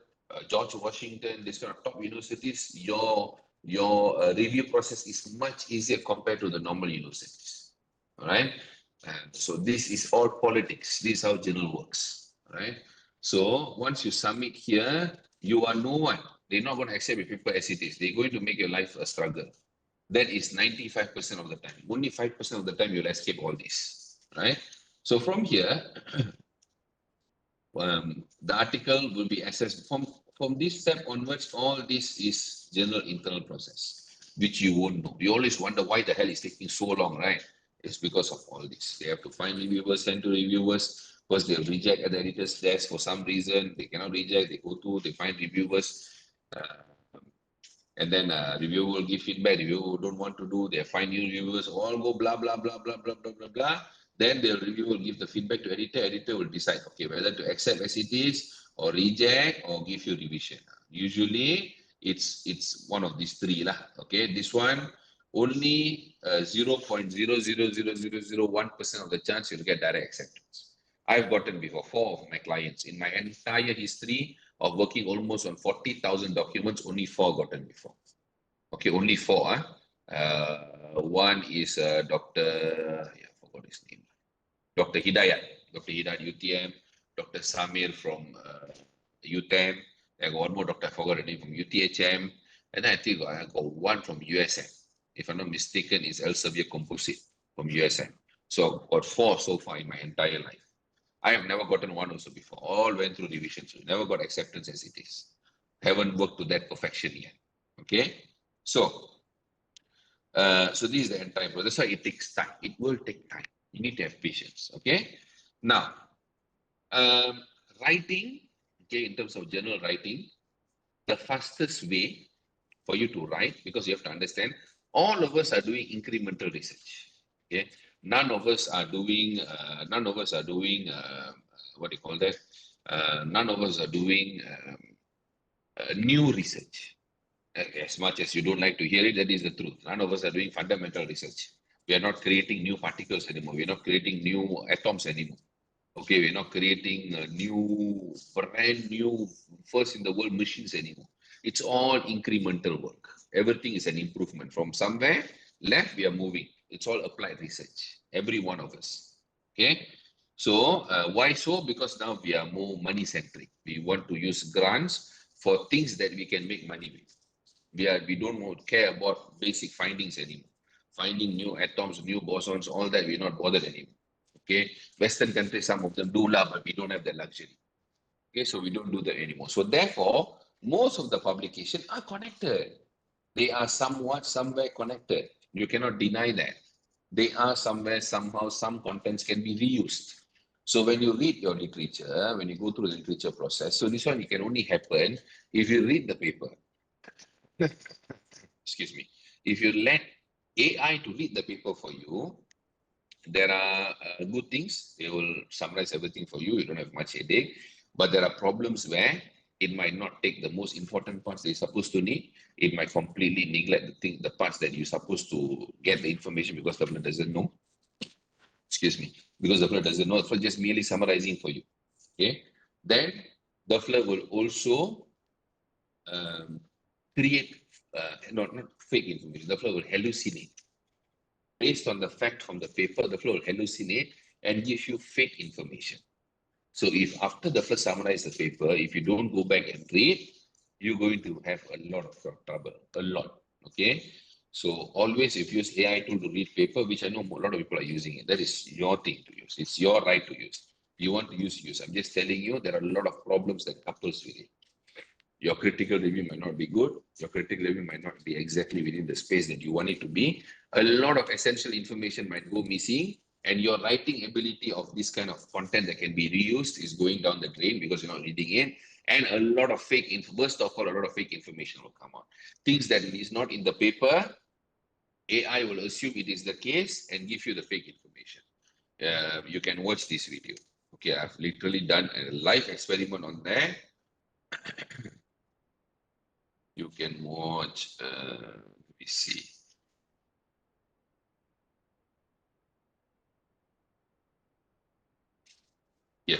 George Washington, these kind of top universities, your review process is much easier compared to the normal universities. All right. And so this is all politics. This is how journal works. All right. So once you submit here, you are no one. They're not going to accept your paper as it is. They're going to make your life a struggle. That is 95% of the time. Only 5% of the time you'll escape all this, right? So from here, the article will be assessed. From this step onwards, all this is general internal process, which you won't know. You always wonder why the hell it's taking so long, right? It's because of all this. They have to find reviewers, send to reviewers. First, they'll reject at the editor's desk for some reason. They cannot reject. They go to, they find reviewers. And then reviewer will give feedback. Reviewer don't want to do, they find new reviewers, all go blah, blah, blah, blah, blah, blah, blah, blah. Then the reviewer will give the feedback to editor. Editor will decide, okay, whether to accept as it is or reject or give you revision. Usually, it's one of these three lah. Okay, this one only 0.00001% of the chance you'll get direct acceptance. I've gotten before 4 of my clients in my entire history of working almost on 40,000 documents, only 4 gotten before. Okay, only 4. One is Dr. I forgot his name. Dr. Hidayat. Dr. Hidayat UTM. Dr. Samir from UTM. I got one more doctor, I forgot the name, from UTHM. And then I think I got one from USM. If I'm not mistaken, it's Elsevier Composite from USM. So I've got 4 so far in my entire life. I have never gotten one also before. All went through revision, so never got acceptance as it is. Haven't worked to that perfection yet. Okay, so so this is the entire process. That's why it takes time. It will take time. You need to have patience. Okay. Now, writing. Okay, in terms of journal writing, the fastest way for you to write, because you have to understand, all of us are doing incremental research. Okay, none of us are doing. What do you call that? None of us are doing new research. As much as you don't like to hear it, that is the truth. None of us are doing fundamental research. We are not creating new particles anymore. We're not creating new atoms anymore. Okay, we're not creating brand new, first in the world machines anymore. It's all incremental work. Everything is an improvement. From somewhere left, we are moving. It's all applied research. Every one of us. Okay. So why so? Because now we are more money centric. We want to use grants for things that we can make money with. We don't care about basic findings anymore. Finding new atoms, new bosons, all that we're not bothered anymore. Okay, Western countries, some of them do love, but we don't have the luxury. Okay, so we don't do that anymore. So therefore, most of the publications are connected. They are somewhat, somewhere connected. You cannot deny that. They are somewhere, somehow, some contents can be reused. So when you read your literature, when you go through the literature process, so this one it can only happen if you read the paper. Excuse me. If you let AI to read the paper for you, there are good things. They will summarize everything for you. You don't have much headache. But there are problems where it might not take the most important parts that you're supposed to need. It might completely neglect the parts that you're supposed to get the information because the person doesn't know. Excuse me. Because the person doesn't know. So just merely summarizing for you. Okay. Then the Duffler will also create, not fake information. The Duffler will hallucinate. Based on the fact from the paper, the flow will hallucinate and give you fake information. So if after the first summarize the paper, if you don't go back and read, you're going to have a lot of trouble, a lot. Okay. So always if you use AI tool to read paper, which I know a lot of people are using it, that is your thing to use. It's your right to use. You want to use. I'm just telling you there are a lot of problems that couples with it. Your critical review might not be good. Your critical review might not be exactly within the space that you want it to be. A lot of essential information might go missing, and your writing ability of this kind of content that can be reused is going down the drain because you're not reading it. And a lot of first of all, a lot of fake information will come out. Things that is not in the paper, AI will assume it is the case and give you the fake information. You can watch this video. Okay, I've literally done a live experiment on there. You can watch, let me see. Yeah.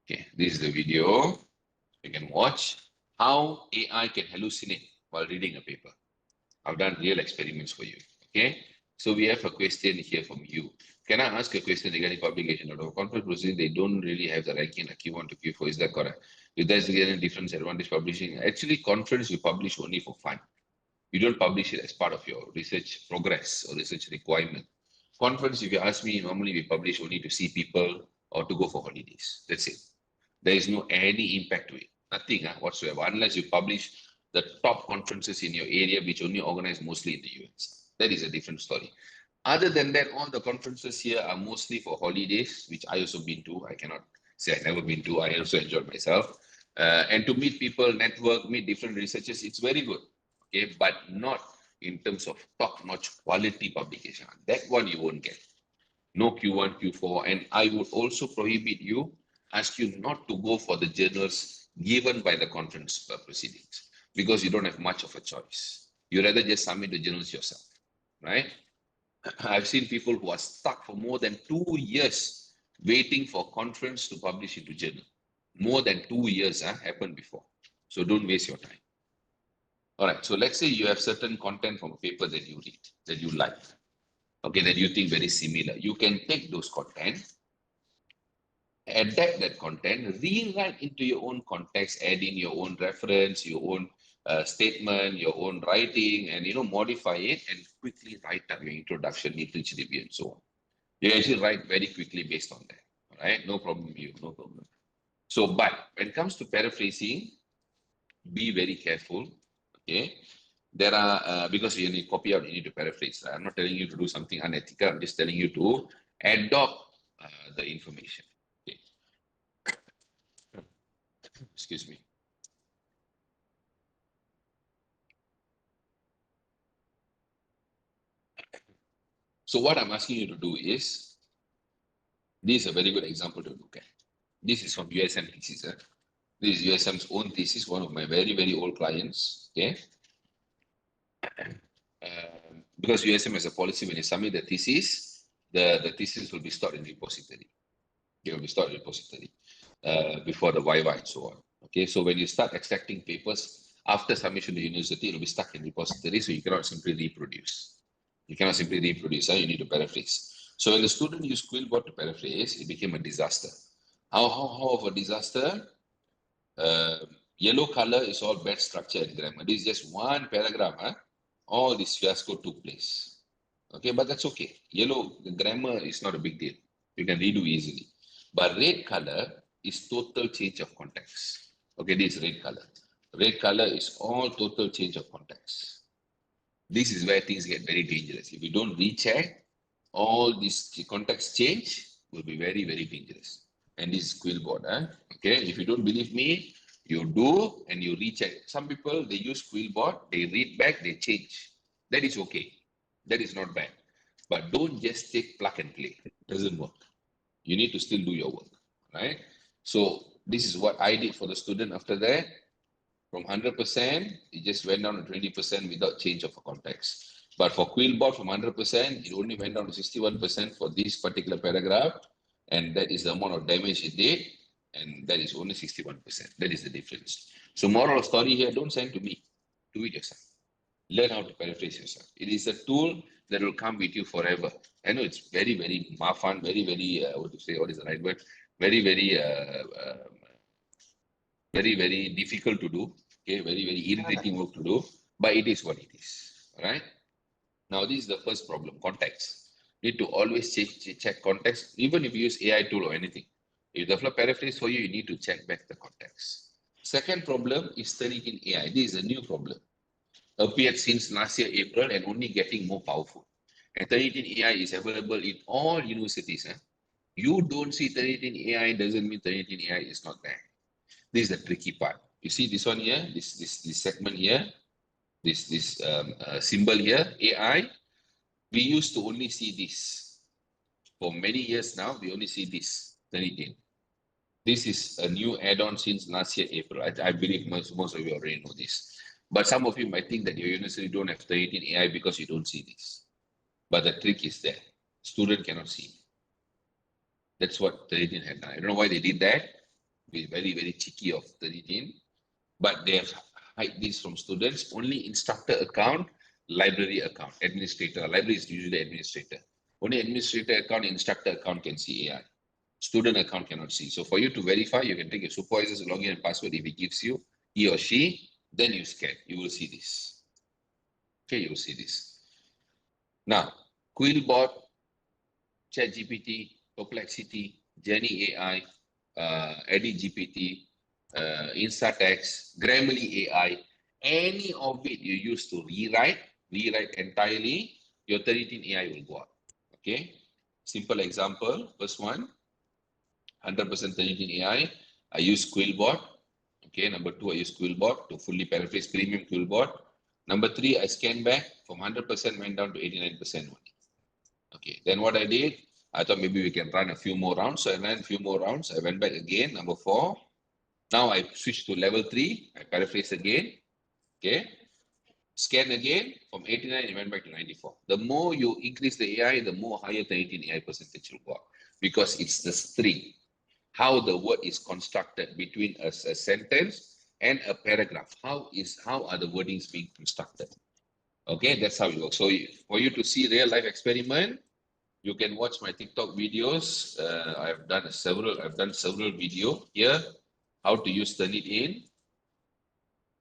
Okay, this is the video. You can watch how AI can hallucinate while reading a paper. I've done real experiments for you. Okay. So we have a question here from you. Can I ask a question regarding publication? Out of conference proceeding, they don't really have the ranking like Q1 to Q4. Is that correct? If there's any difference advantage publishing, actually conference you publish only for fun. You don't publish it as part of your research progress or research requirement. Conference, if you ask me, normally we publish only to see people or to go for holidays. That's it. There is no any impact to it. Nothing whatsoever, unless you publish the top conferences in your area, which only organized mostly in the US. That is a different story. Other than that, all the conferences here are mostly for holidays, which I also been to. I cannot say I've never been to. I also enjoyed myself. And to meet people, network, meet different researchers, it's very good. Okay, but not in terms of top-notch quality publication. That one you won't get. No Q1, Q4, and I would also prohibit you, ask you not to go for the journals given by the conference proceedings because you don't have much of a choice. You rather just submit the journals yourself, right? I've seen people who are stuck for more than 2 years waiting for conference to publish into journal. More than 2 years happened before. So don't waste your time. All right, so let's say you have certain content from a paper that you read, that you like, okay, that you think very similar. You can take those content, adapt that content, rewrite into your own context, add in your own reference, your own statement, your own writing, and modify it and quickly write up your introduction, literature review, and so on. You actually write very quickly based on that. All right, no problem, no problem. So, but when it comes to paraphrasing, be very careful. Okay, there are because you need to copy out, you need to paraphrase. I'm not telling you to do something unethical. I'm just telling you to adopt the information. Okay, excuse me. So what I'm asking you to do is, this is a very good example to look at. This is from USM thesis. This is USM's own thesis, one of my very, very old clients. Okay. Because USM has a policy, when you submit the thesis, the thesis will be stored in repository. It will be stored in repository before the Viva and so on. Okay, so when you start extracting papers after submission to university, it will be stuck in repository, so you cannot simply reproduce. You cannot simply reproduce, you need to paraphrase. So when the student used Quillbot to paraphrase, it became a disaster. How of a disaster? Yellow color is all bad structure and grammar. This is just one paragraph. All this fiasco took place. Okay, but that's okay. Yellow, the grammar is not a big deal. You can redo easily. But red color is total change of context. Okay, this is red color. Red color is all total change of context. This is where things get very dangerous. If you don't recheck, all this context change will be very, very dangerous. And this is Quillbot. Okay, if you don't believe me, you do and you recheck. Some people, they use Quillbot, they read back, they change. That is okay. That is not bad. But don't just take plug and play. It doesn't work. You need to still do your work, right? So this is what I did for the student after that. From 100%, it just went down to 20% without change of a context. But for Quillbot, from 100%, it only went down to 61% for this particular paragraph. And that is the amount of damage it did. And that is only 61%. That is the difference. So moral of story here, don't send to me. Do it yourself. Learn how to paraphrase yourself. It is a tool that will come with you forever. I know it's very, very mafan, very, very, what to say, what is the right word? Very, very difficult to do. Okay, very, very irritating work to do, but it is what it is. All right. Now, this is the first problem, context. You need to always check context, even if you use AI tool or anything. If the flow paraphrase for you, you need to check back the context. Second problem is turning in AI. This is a new problem. Appeared since last year, April, and only getting more powerful. And Turnitin AI is available in all universities. You don't see Turnitin AI doesn't mean Turnitin AI is not there. This is the tricky part. You see this one here, this segment here, this symbol here, AI. We used to only see this. For many years now, we only see this, Turnitin. This is a new add-on since last year, April. I believe most of you already know this. But some of you might think that your university don't have Turnitin AI because you don't see this. But the trick is there. Student cannot see. That's what Turnitin had done. I don't know why they did that. Be very, very cheeky of Turnitin. But they have hide this from students. Only instructor account, library account, administrator. Library is usually administrator. Only administrator account, instructor account can see AI. Student account cannot see. So for you to verify, you can take your supervisor's login and password. If he gives you, he or she, then you scan. You will see this. Okay, you will see this. Now, Quillbot, ChatGPT, Perplexity, Jenny AI, EdiGPT, InstaText, Grammarly AI, any of it you use to rewrite entirely, your Turnitin AI will go up. Okay, simple example. First one, 100% Turnitin AI. I use Quillbot. Okay, number two, I use Quillbot to fully paraphrase premium Quillbot. Number three, I scan back from 100% went down to 89% only. Okay, then what I did, I thought maybe we can run a few more rounds. So I ran a few more rounds. I went back again, number four. Now I switch to level 3. I paraphrase again. Okay. Scan again from 89, it went back to 94. The more you increase the AI, the more higher the 18 AI percentage will go up, because it's the string, how the word is constructed between a sentence and a paragraph. How are the wordings being constructed? Okay, that's how it works. So for you to see real life experiment, you can watch my TikTok videos. I've done several videos here. How to use Turnitin.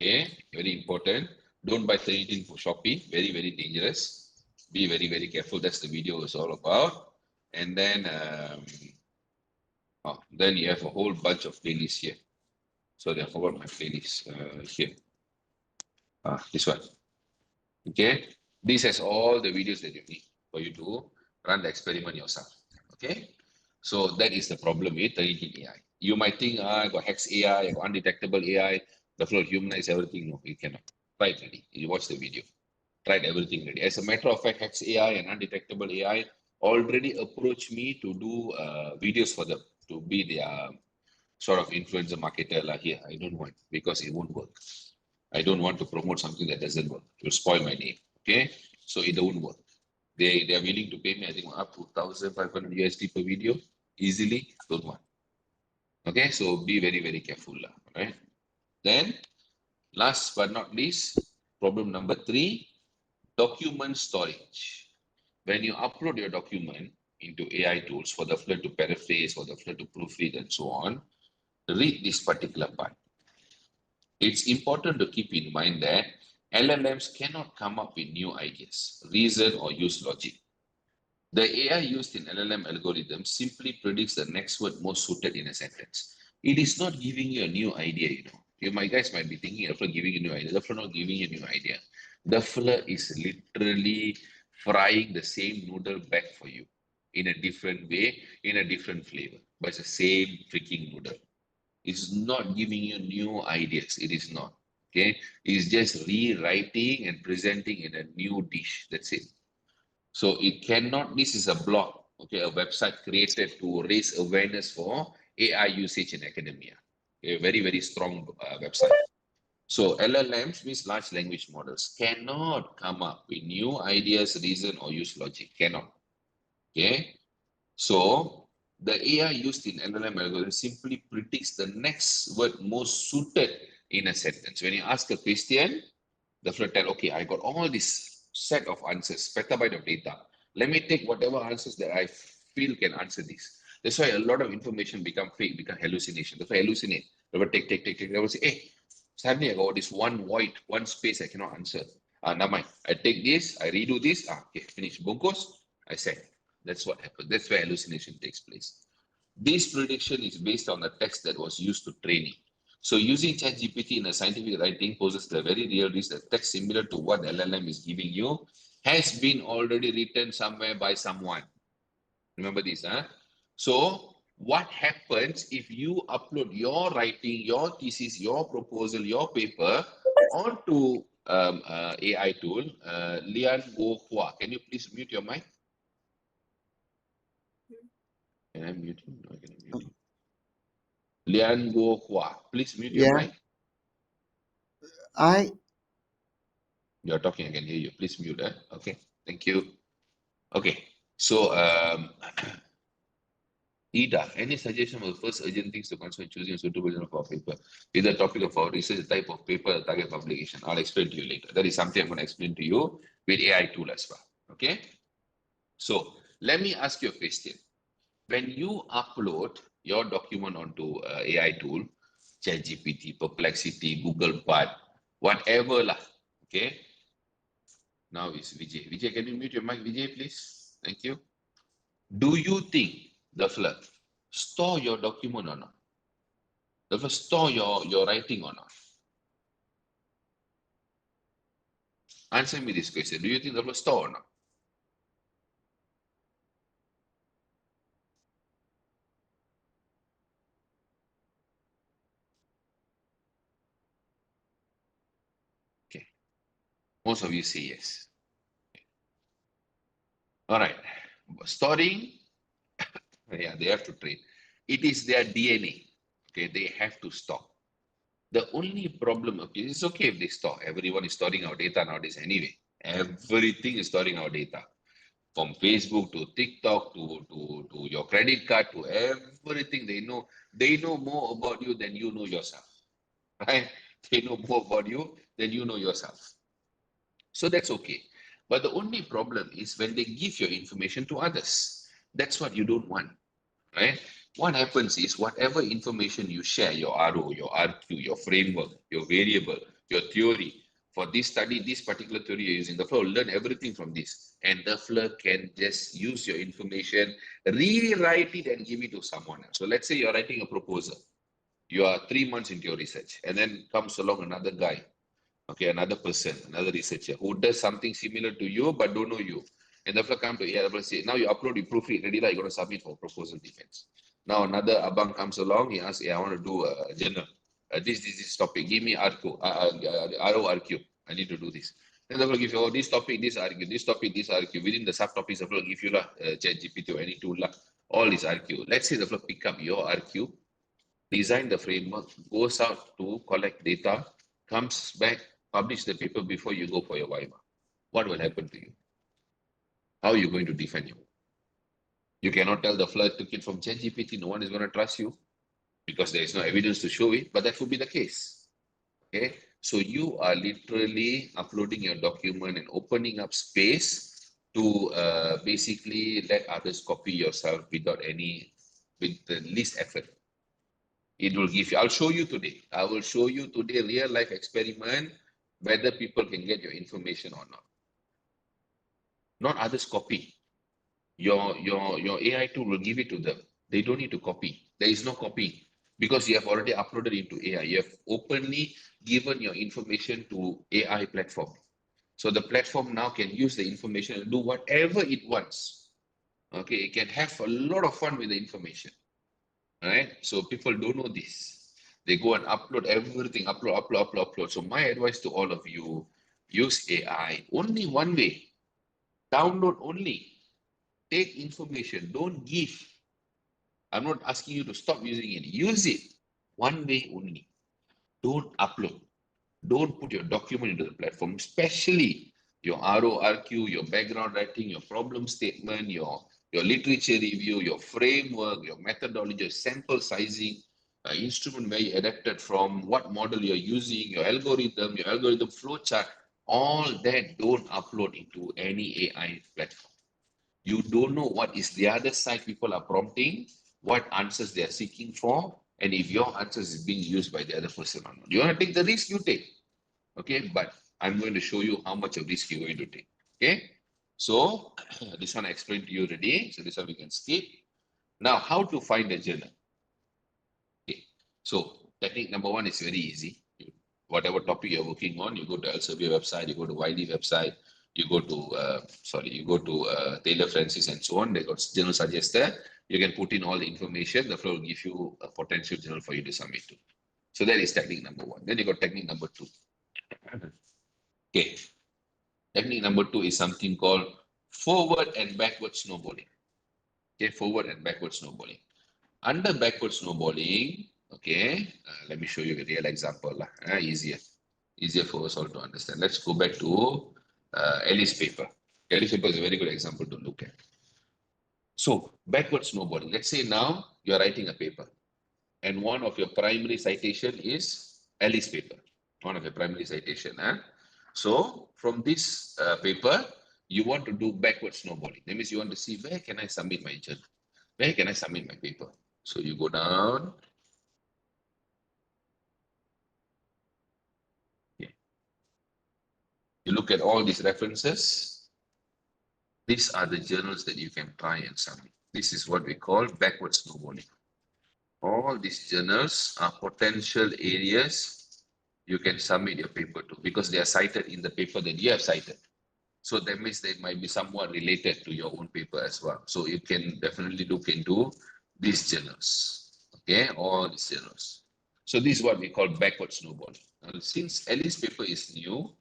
Okay, very important. Don't buy Turnitin for Shopee. Very, very dangerous. Be very, very careful. That's the video is all about. And then Then you have a whole bunch of playlists here. So I forgot my playlist here. This one. Okay. This has all the videos that you need for you to run the experiment yourself. Okay. So that is the problem with training AI. You might think, I got hex AI, I got undetectable AI, the flow humanize everything. No, you cannot. Try it already. You watch the video. Tried everything already. As a matter of fact, hex AI and undetectable AI already approached me to do videos for them, to be their sort of influencer marketer here. I don't want, because it won't work. I don't want to promote something that doesn't work. It will spoil my name. Okay, so it won't work. They are willing to pay me, I think, up to 1,500 USD per video easily. Don't want. Okay, so be very, very careful. Right. Then, last but not least, problem number 3, document storage. When you upload your document into AI tools for the flood to paraphrase, for the flood to proofread, and so on, read this particular part. It's important to keep in mind that LLMs cannot come up with new ideas, reason, or use logic. The AI used in LLM algorithms simply predicts the next word most suited in a sentence. It is not giving you a new idea, You guys might be thinking of giving you a new idea. The flow not giving you a new idea. The flow is literally frying the same noodle back for you in a different way, in a different flavor, but it's the same freaking noodle. It's not giving you new ideas. It is not. Okay. It's just rewriting and presenting in a new dish. That's it. So it cannot, this is a blog, okay, a website created to raise awareness for AI usage in academia. A very, very strong website. So LLMs means large language models cannot come up with new ideas, reason, or use logic. Cannot. Okay. So the AI used in LLM algorithm simply predicts the next word most suited in a sentence. When you ask a question, the flow tell, okay, I got all this set of answers, petabyte of data. Let me take whatever answers that I feel can answer this. That's why a lot of information become fake, become hallucination. That's why hallucinate. They will take. They will say, hey, suddenly I got this one void, one space I cannot answer. Never mind. I take this, I redo this. Okay, finish. Bungkus, I said. That's what happens. That's where hallucination takes place. This prediction is based on the text that was used to train it. So using ChatGPT in a scientific writing poses the very real risk that text similar to what LLM is giving you has been already written somewhere by someone. Remember this, huh? So what happens if you upload your writing, your thesis, your proposal, your paper onto AI tool? Lian Go Hua, can you please mute your mic? Can I mute him? No, I cannot mute him. Lian Go Hua, please mute your mic. You're talking, I can hear you. Please mute. Okay, thank you. Okay, so Ida, any suggestion for the first urgent things to consider choosing a suitable journal for our paper? Is the topic of our research, the type of paper, the target publication? I'll explain to you later. That is something I'm going to explain to you with AI tool as well. Okay, so let me ask you a question. When you upload your document onto AI tool, ChatGPT, Perplexity, Google Bard, whatever lah, okay? Now is Vijay. Vijay, can you mute your mic, Vijay, please? Thank you. Do you think the flood store your document or not? The flood store your writing or not? Answer me this question. Do you think the flood store or not? Okay. Most of you say yes. All right. Storing, yeah, they have to train. It is their DNA. Okay, they have to store. The only problem, okay, it's okay if they store. Everyone is storing our data nowadays anyway. Everything is storing our data. From Facebook to TikTok to your credit card to everything they know more about you than you know yourself. Right? They know more about you than you know yourself. So that's okay. But the only problem is when they give your information to others. That's what you don't want. Right? What happens is whatever information you share, your RO, your RQ, your framework, your variable, your theory, for this study, this particular theory you're using. The flow will learn everything from this. And the flow can just use your information, rewrite it and give it to someone else. So let's say you're writing a proposal. You are 3 months into your research, and then comes along another guy, okay, another person, another researcher who does something similar to you but don't know you. And the flow come to say, now you upload, you proofread, ready, you're going to submit for proposal defense. Now another abang comes along, he asks, I want to do a journal. This topic, give me RORQ. I need to do this. Then the flow gives you, oh, this topic, this RQ, this topic, this RQ. Within the subtopics, the flow give you chat GPT or any tool, all this RQ. Let's say the flow pick up your RQ, design the framework, goes out to collect data, comes back, publish the paper before you go for your Viva. What will happen to you? How are you going to defend you? You cannot tell the flood took it from ChatGPT. No one is going to trust you because there is no evidence to show it, but that would be the case. Okay, so you are literally uploading your document and opening up space to basically let others copy yourself with the least effort. It will give you, I'll show you today. I will show you today real life experiment whether people can get your information or not. Not others copy. Your AI tool will give it to them. They don't need to copy. There is no copy because you have already uploaded into AI. You have openly given your information to AI platform. So the platform now can use the information and do whatever it wants. Okay, it can have a lot of fun with the information. Right? So people don't know this. They go and upload everything, upload. So my advice to all of you, use AI only one way. Download only. Take information. Don't give. I'm not asking you to stop using it. Use it one way only. Don't upload. Don't put your document into the platform, especially your RORQ, your background writing, your problem statement, your literature review, your framework, your methodology, your sample sizing, instrument where you adapted from, what model you're using, your algorithm flow chart, all that don't upload into any AI platform. You don't know what is the other side people are prompting, what answers they are seeking for, and if your answers is being used by the other person or not. You want to take the risk, you take. Okay, but I'm going to show you how much of risk you're going to take. Okay, so this one I explained to you already. So this one we can skip. Now, how to find a journal? Okay, so technique number one is very easy. Whatever topic you're working on, you go to Elsevier website, you go to YD website, you go to Taylor Francis and so on. They got journal suggester. You can put in all the information. The flow will give you a potential journal for you to submit to. So that is technique number one. Then you got technique number two. Okay. Technique number two is something called forward and backward snowballing. Okay, forward and backward snowballing. Under backward snowballing, okay, let me show you a real example. Easier for us all to understand. Let's go back to Alice paper. Alice paper is a very good example to look at. So backward snowballing. Let's say now you're writing a paper and one of your primary citation is Alice paper. One of your primary citation. So from this paper, you want to do backward snowballing. That means you want to see where can I submit my journal? Where can I submit my paper? So you go down. Okay. You look at all these references. These are the journals that you can try and submit. This is what we call backward snowballing. All these journals are potential areas you can submit your paper to because they are cited in the paper that you have cited. So that means they might be somewhat related to your own paper as well. So you can definitely look into these journals, okay, all these journals. So this is what we call backward snowballing. Now, since Alice paper is new,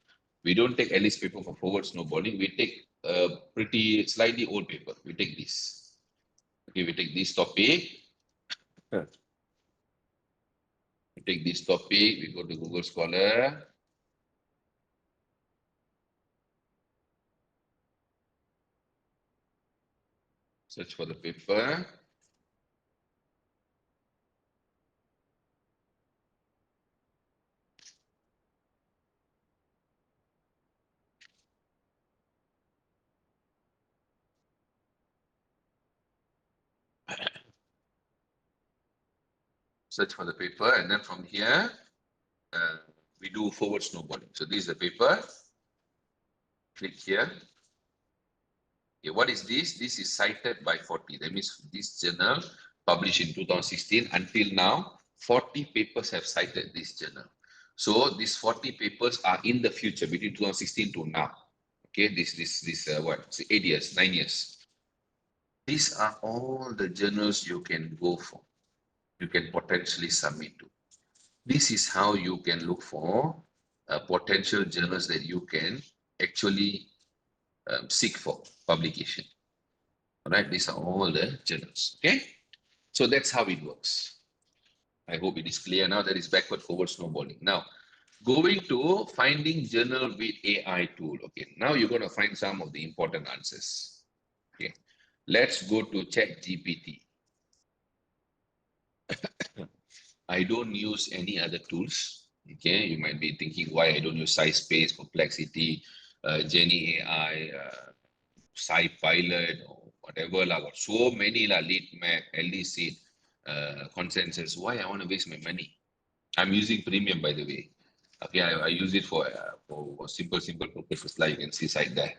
we don't take Alice paper for forward snowballing. We take a pretty slightly old paper. We take this. Okay, we take this topic. We take this topic. We go to Google Scholar. Search for the paper. Search for the paper, and then from here, we do forward snowballing. So this is the paper. Click here. Okay, what is this? This is cited by 40. That means this journal published in 2016 until now, 40 papers have cited this journal. So these 40 papers are in the future between 2016 to now. Okay, this what? 8 years, 9 years. These are all the journals you can go for. You can potentially submit to. This is how you can look for potential journals that you can actually seek for publication. All right, these are all the journals. Okay, so that's how it works. I hope it is clear now. That is backward forward snowballing. Now, going to finding journal with AI tool. Okay, now you're going to find some of the important answers. Okay, let's go to ChatGPT. I don't use any other tools. Okay, you might be thinking why I don't use size, space, complexity, Jenny AI, SciPilot, or whatever. Like, so many la lead map, LDC, consensus. Why I want to waste my money? I'm using premium, by the way. Okay, I use it for simple purposes. Like you can see side there.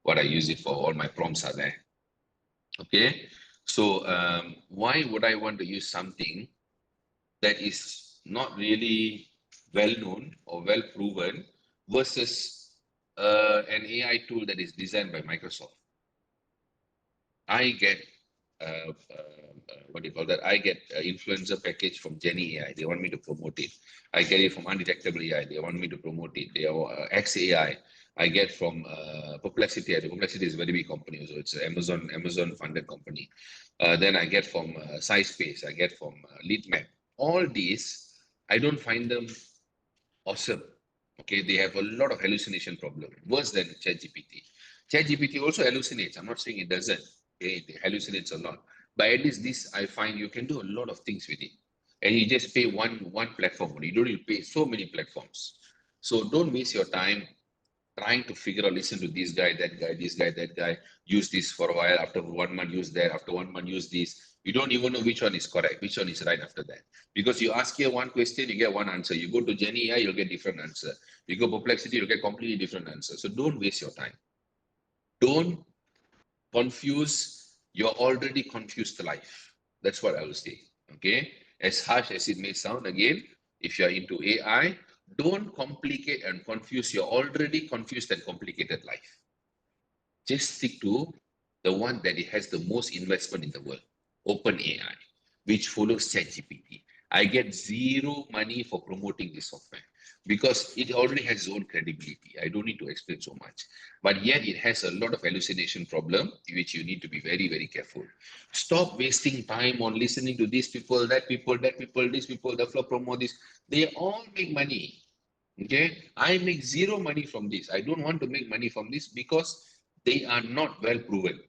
What I use it for, all my prompts are there. Okay, so why would I want to use something that is not really well known or well proven versus an AI tool that is designed by Microsoft? I get what do you call that? I get influencer package from Jenny AI. They want me to promote it. I get it from Undetectable AI. They want me to promote it. They are X AI. I get from Perplexity. Perplexity is a very big company, so it's an Amazon funded company. Then I get from SciSpace. I get from LeadMap. All these, I don't find them awesome. Okay, they have a lot of hallucination problem, worse than ChatGPT. ChatGPT also hallucinates. I'm not saying it doesn't. Okay, it hallucinates a lot. But at least this, I find you can do a lot of things with it. And you just pay one platform. You don't need to pay so many platforms. So don't waste your time trying to figure out, listen to this guy, this guy, that guy, use this for a while. After 1 month, use that. After 1 month, use this. You don't even know which one is correct, which one is right after that. Because you ask here one question, you get one answer. You go to Jenny AI, you'll get different answer. You go Perplexity, you'll get completely different answer. So don't waste your time. Don't confuse your already confused life. That's what I will say. Okay. As harsh as it may sound, again, if you're into AI, don't complicate and confuse your already confused and complicated life. Just stick to the one that it has the most investment in the world, OpenAI, which follows ChatGPT. I get zero money for promoting this software because it already has its own credibility. I don't need to explain so much. But yet it has a lot of hallucination problem, which you need to be very, very careful. Stop wasting time on listening to these people, that people, these people, the flow promo, this. They all make money. Okay, I make zero money from this. I don't want to make money from this because they are not well proven.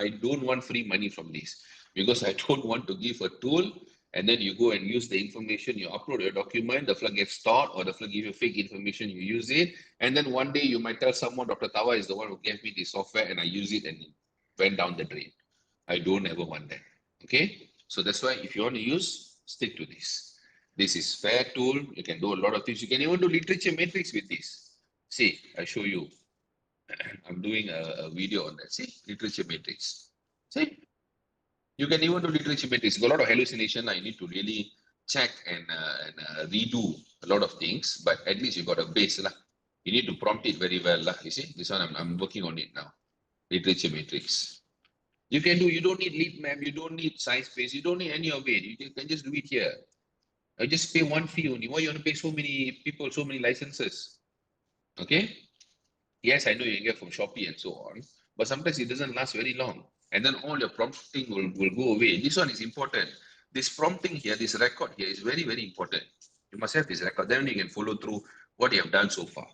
I don't want free money from this because I don't want to give a tool and then you go and use the information, you upload your document, the flag gets stored or the flag gives you fake information, you use it. And then one day you might tell someone, Dr. Tawa is the one who gave me this software and I use it and it went down the drain. I don't ever want that. Okay. So that's why if you want to use, stick to this. This is fair tool. You can do a lot of things. You can even do literature matrix with this. See, I show you. I'm doing a video on that. See, literature matrix. See, you can even do literature matrix. Got a lot of hallucination. I need to really check and redo a lot of things, but at least you got a base. You need to prompt it very well. You see, this one I'm working on it now. Literature matrix. You can do, you don't need lead map, you don't need size space, you don't need any of it. You can just do it here. I just pay one fee only. Why you want to pay so many people, so many licenses? Okay. Yes, I know you can get from Shopee and so on, but sometimes it doesn't last very long. And then all your prompting will go away. This one is important. This prompting here, this record here is very, very important. You must have this record. Then you can follow through what you have done so far.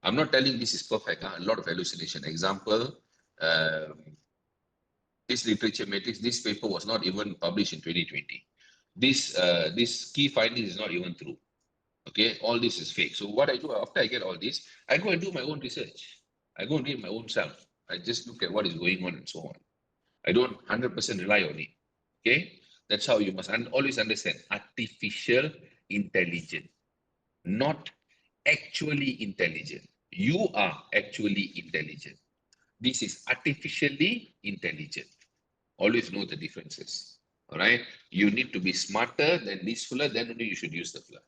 I'm not telling this is perfect. A lot of hallucination. Example, this literature matrix, this paper was not even published in 2020. This key findings is not even true. Okay, all this is fake. So what I do after I get all this, I go and do my own research. I go and read my own self. I just look at what is going on and so on. I don't 100% rely on it. Okay, that's how you must always understand artificial intelligence. not actually intelligent. You are actually intelligent. This is artificially intelligent. Always know the differences. All right. You need to be smarter than this fella, then only you should use the fella.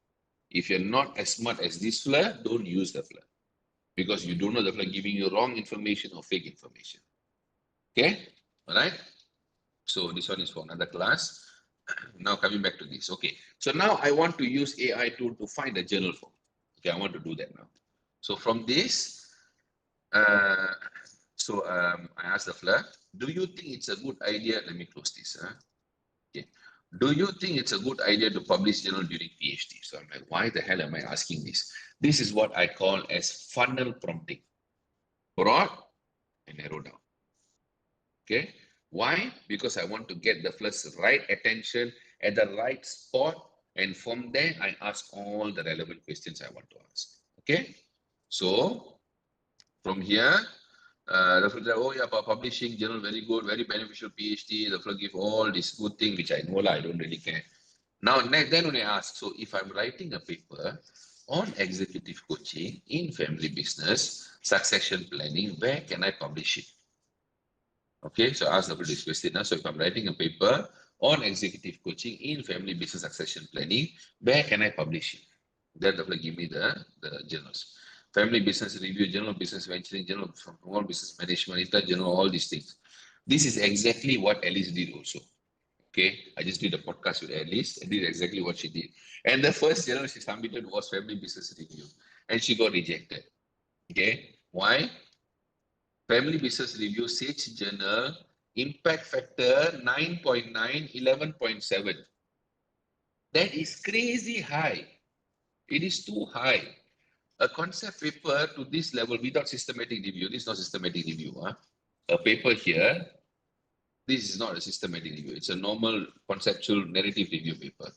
If you're not as smart as this fella, don't use the fella. Because you don't know the fella giving you wrong information or fake information. Okay? All right. So this one is for another class. Now coming back to this. Okay. So now I want to use AI tool to find a journal form. Okay, I want to do that now. So from this, uh, I asked the fella, do you think it's a good idea? Let me close this. Okay. Do you think it's a good idea to publish journal during PhD? So I'm like, why the hell am I asking this? This is what I call as funnel prompting. Broad and narrow down. Okay. Why? Because I want to get the first right attention at the right spot. And from there, I ask all the relevant questions I want to ask. Okay. So from here, the fellow, oh yeah, publishing journal, very good, very beneficial PhD. The fellow give all this good thing, which I know, I don't really care. Now, then when I ask, so if I'm writing a paper on executive coaching in family business, succession planning, where can I publish it? Okay, so ask the this question. So if I'm writing a paper on executive coaching in family business succession planning, where can I publish it? Then the give me the journals. Family business review, journal of business venturing, journal of small business management, journal, all these things. This is exactly what Alice did also. Okay, I just did a podcast with Alice. I did exactly what she did. And the first journal she submitted was family business review. And she got rejected. Okay, why? Family Business Review, Sage Journal, impact factor 9.9, 11.7. That is crazy high. It is too high. A concept paper to this level without systematic review, this is not systematic review. A paper here, this is not a systematic review. It's a normal conceptual narrative review paper.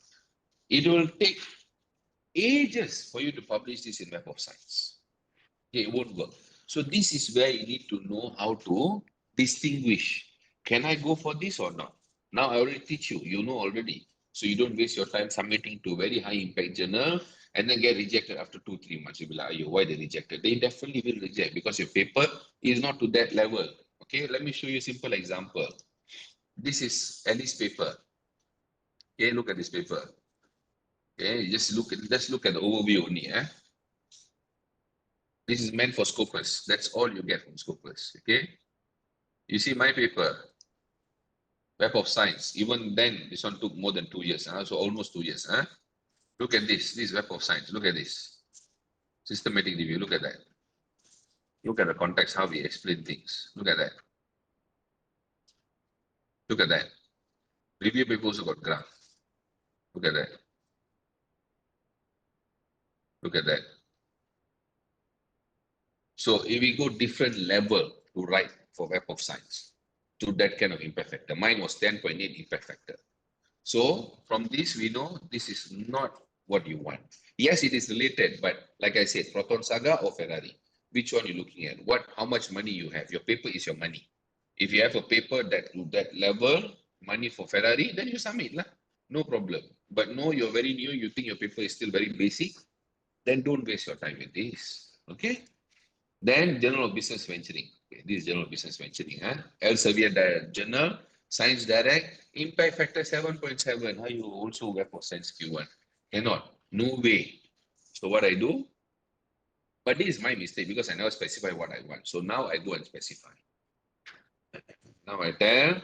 It will take ages for you to publish this in Web of Science. Okay, it won't work. So this is where you need to know how to distinguish. Can I go for this or not? Now I already teach you, you know already. So you don't waste your time submitting to very high impact journal and then get rejected after 2-3 months. You'll be like, why they rejected? They definitely will reject because your paper is not to that level. Okay, let me show you a simple example. This is Alice paper. Okay, look at this paper. Okay, let's look at the overview only. This is meant for Scopus. That's all you get from Scopus. Okay. You see my paper, Web of Science. Even then, this one took more than 2 years. So almost 2 years. Look at this. This is Web of Science. Look at this. Systematic review. Look at that. Look at the context, how we explain things. Look at that. Look at that. Review paper also got graph. Look at that. Look at that. So if we go different level to write for Web of Science to that kind of impact factor. Mine was 10.8 impact factor. So from this, we know this is not what you want. Yes, it is related, but like I said, Proton Saga or Ferrari, which one you're looking at? How much money you have? Your paper is your money. If you have a paper that level, money for Ferrari, then you submit lah. No problem. But no, you're very new, you think your paper is still very basic, then don't waste your time with this. Okay? Then Journal of Business Venturing. Okay, this is Journal of Business Venturing. Elsevier Journal, Science Direct, impact factor 7.7. How you also Web of Science Q1? Cannot. No way. So what I do? But this is my mistake because I never specify what I want. So now I go and specify. Now I tell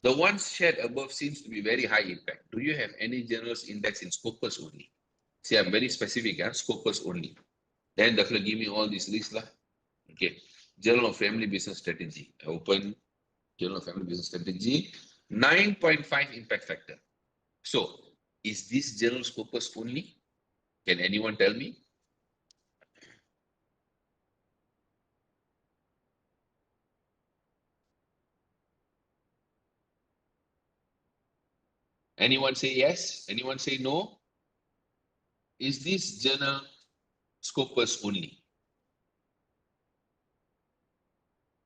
the ones shared above seems to be very high impact. Do you have any journals index in Scopus only? See, I'm very specific, Scopus only. Then the fellow give me all these lists lah. Okay, Journal of Family Business Strategy. I open Journal of Family Business Strategy, 9.5 impact factor. So, is this journal Scopus only? Can anyone tell me? Anyone say yes? Anyone say no? Is this journal Scopus only?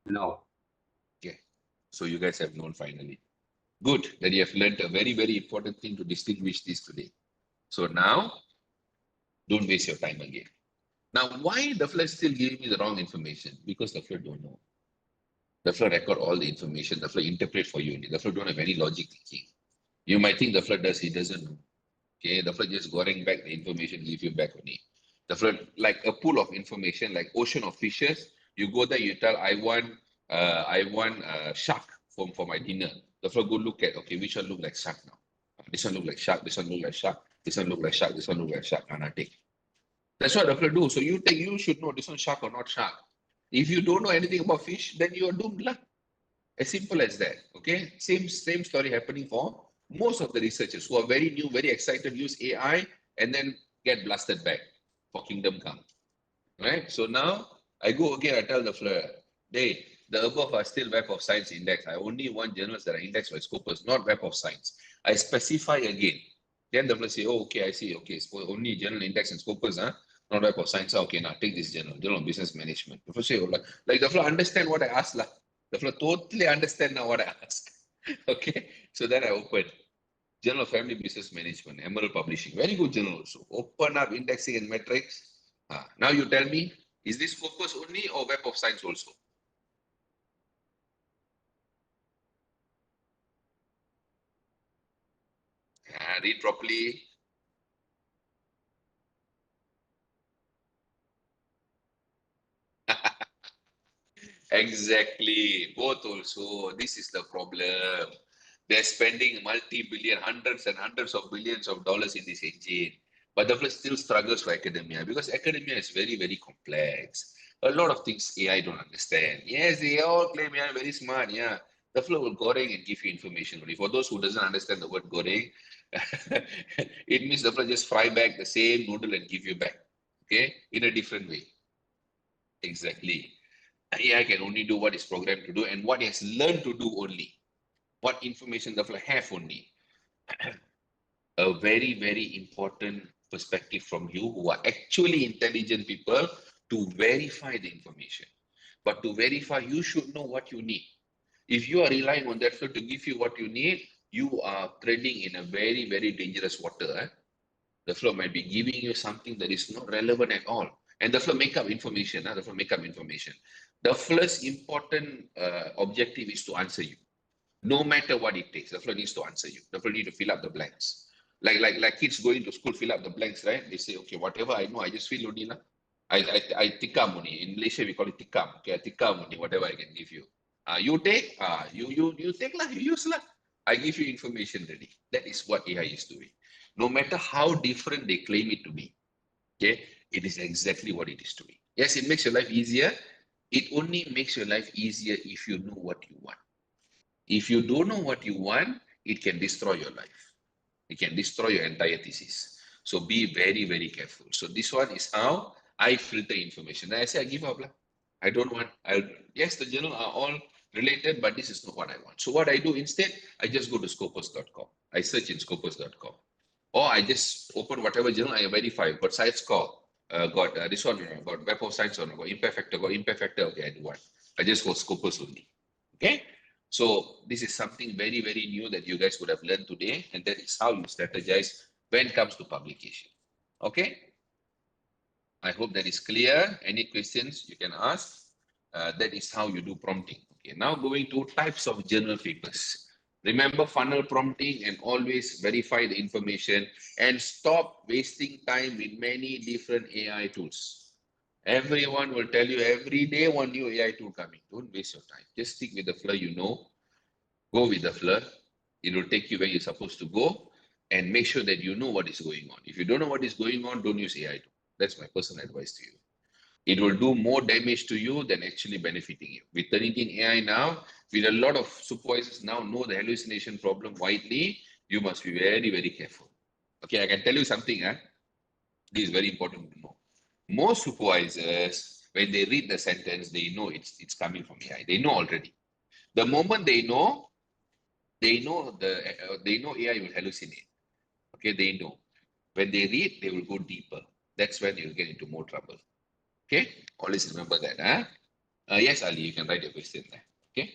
No. Okay, so you guys have known finally. Good that you have learned a very, very important thing to distinguish this today. So now, Don't waste your time again. Now, why the fella still giving me the wrong information? Because the fella don't know. The fella record all the information. The fella interpret for you. The fella don't have any logic thinking. You might think the fella does. He doesn't know. Okay, the fella just goreng back the information, give you back only. The fella like a pool of information, like ocean of fishes. You go there, you tell, I want shark for my dinner. The fella go look at, okay, which one look like shark now? This one look like shark. This one look like shark. This one look like shark. This one look like shark. And I take. That's what the fella do. So you should know this one shark or not shark. If you don't know anything about fish, then you are doomed lah. As simple as that. Okay. Same story happening for most of the researchers who are very new, very excited, use AI and then get blasted back for kingdom come. Right? So now I go again, I tell the fella, hey, the above are still Web of Science index. I only want journals that are indexed by Scopus, not Web of Science. I specify again. Then the fella say, oh, okay, I see. Okay, so only journal index and Scopus, huh? Not Web of Science. Okay, now take this journal of business management. The fella say, oh, like the fella understand what I asked lah. The fella totally understand now what I asked. Okay, so then I open Journal of Family Business Management, Emerald Publishing, very good journal also. Open up indexing and metrics. Now you tell me, is this Scopus only or Web of Science also? Read properly. Exactly, both also. This is the problem. They're spending multi-billion, hundreds and hundreds of billions of dollars in this engine. But the fella still struggles for academia because academia is very, very complex. A lot of things AI don't understand. Yes, they all claim AI very smart. Yeah, the fella will goreng and give you information. Only for those who doesn't understand the word goreng, it means the fella just fry back the same noodle and give you back. Okay, in a different way. Exactly. AI can only do what it's programmed to do and what it has learned to do only. What information the fella have only. A very, very important perspective from you who are actually intelligent people to verify the information. But to verify, you should know what you need. If you are relying on that flow to give you what you need, you are treading in a very, very dangerous water. The flow might be giving you something that is not relevant at all. And the flow make up information. The flow make up information. The first important objective is to answer you. No matter what it takes, the flow needs to answer you. The flow need to fill up the blanks. Like kids going to school, fill up the blanks, right? They say, okay, whatever I know, I just fill only. I tikam only. In Malaysia, we call it tikam. Okay, I tikam only, whatever I can give you. You take, you take lah, you use lah. I give you information ready. That is what AI is doing. No matter how different they claim it to be, okay, it is exactly what it is doing. Yes, it makes your life easier. It only makes your life easier if you know what you want. If you don't know what you want, it can destroy your life. It can destroy your entire thesis. So be very, very careful. So this one is how I filter information. Then I say I give up. I don't want, yes, the journal are all related, but this is not what I want. So what I do instead, I just go to scopus.com. I search in scopus.com. Or I just open whatever journal I verify. Got site score, got this one, got Web of Science, got impact factor, okay, I do one. I just go Scopus only. Okay. So this is something very, very new that you guys would have learned today. And that is how you strategize when it comes to publication. Okay. I hope that is clear. Any questions you can ask. That is how you do prompting. Okay. Now going to types of journal papers. Remember funnel prompting and always verify the information and stop wasting time with many different AI tools. Everyone will tell you every day one new AI tool coming. Don't waste your time. Just stick with the flow you know. Go with the flow. It will take you where you're supposed to go and make sure that you know what is going on. If you don't know what is going on, don't use AI tool. That's my personal advice to you. It will do more damage to you than actually benefiting you. With Turnitin AI now, with a lot of supervisors now know the hallucination problem widely, you must be very, very careful. Okay, I can tell you something. This is very important to know. Most supervisors, when they read the sentence, they know it's coming from AI. They know already. The moment they know AI will hallucinate. Okay, they know. When they read, they will go deeper. That's when you'll get into more trouble. Okay, always remember that. Yes, Ali, you can write your question there. Okay.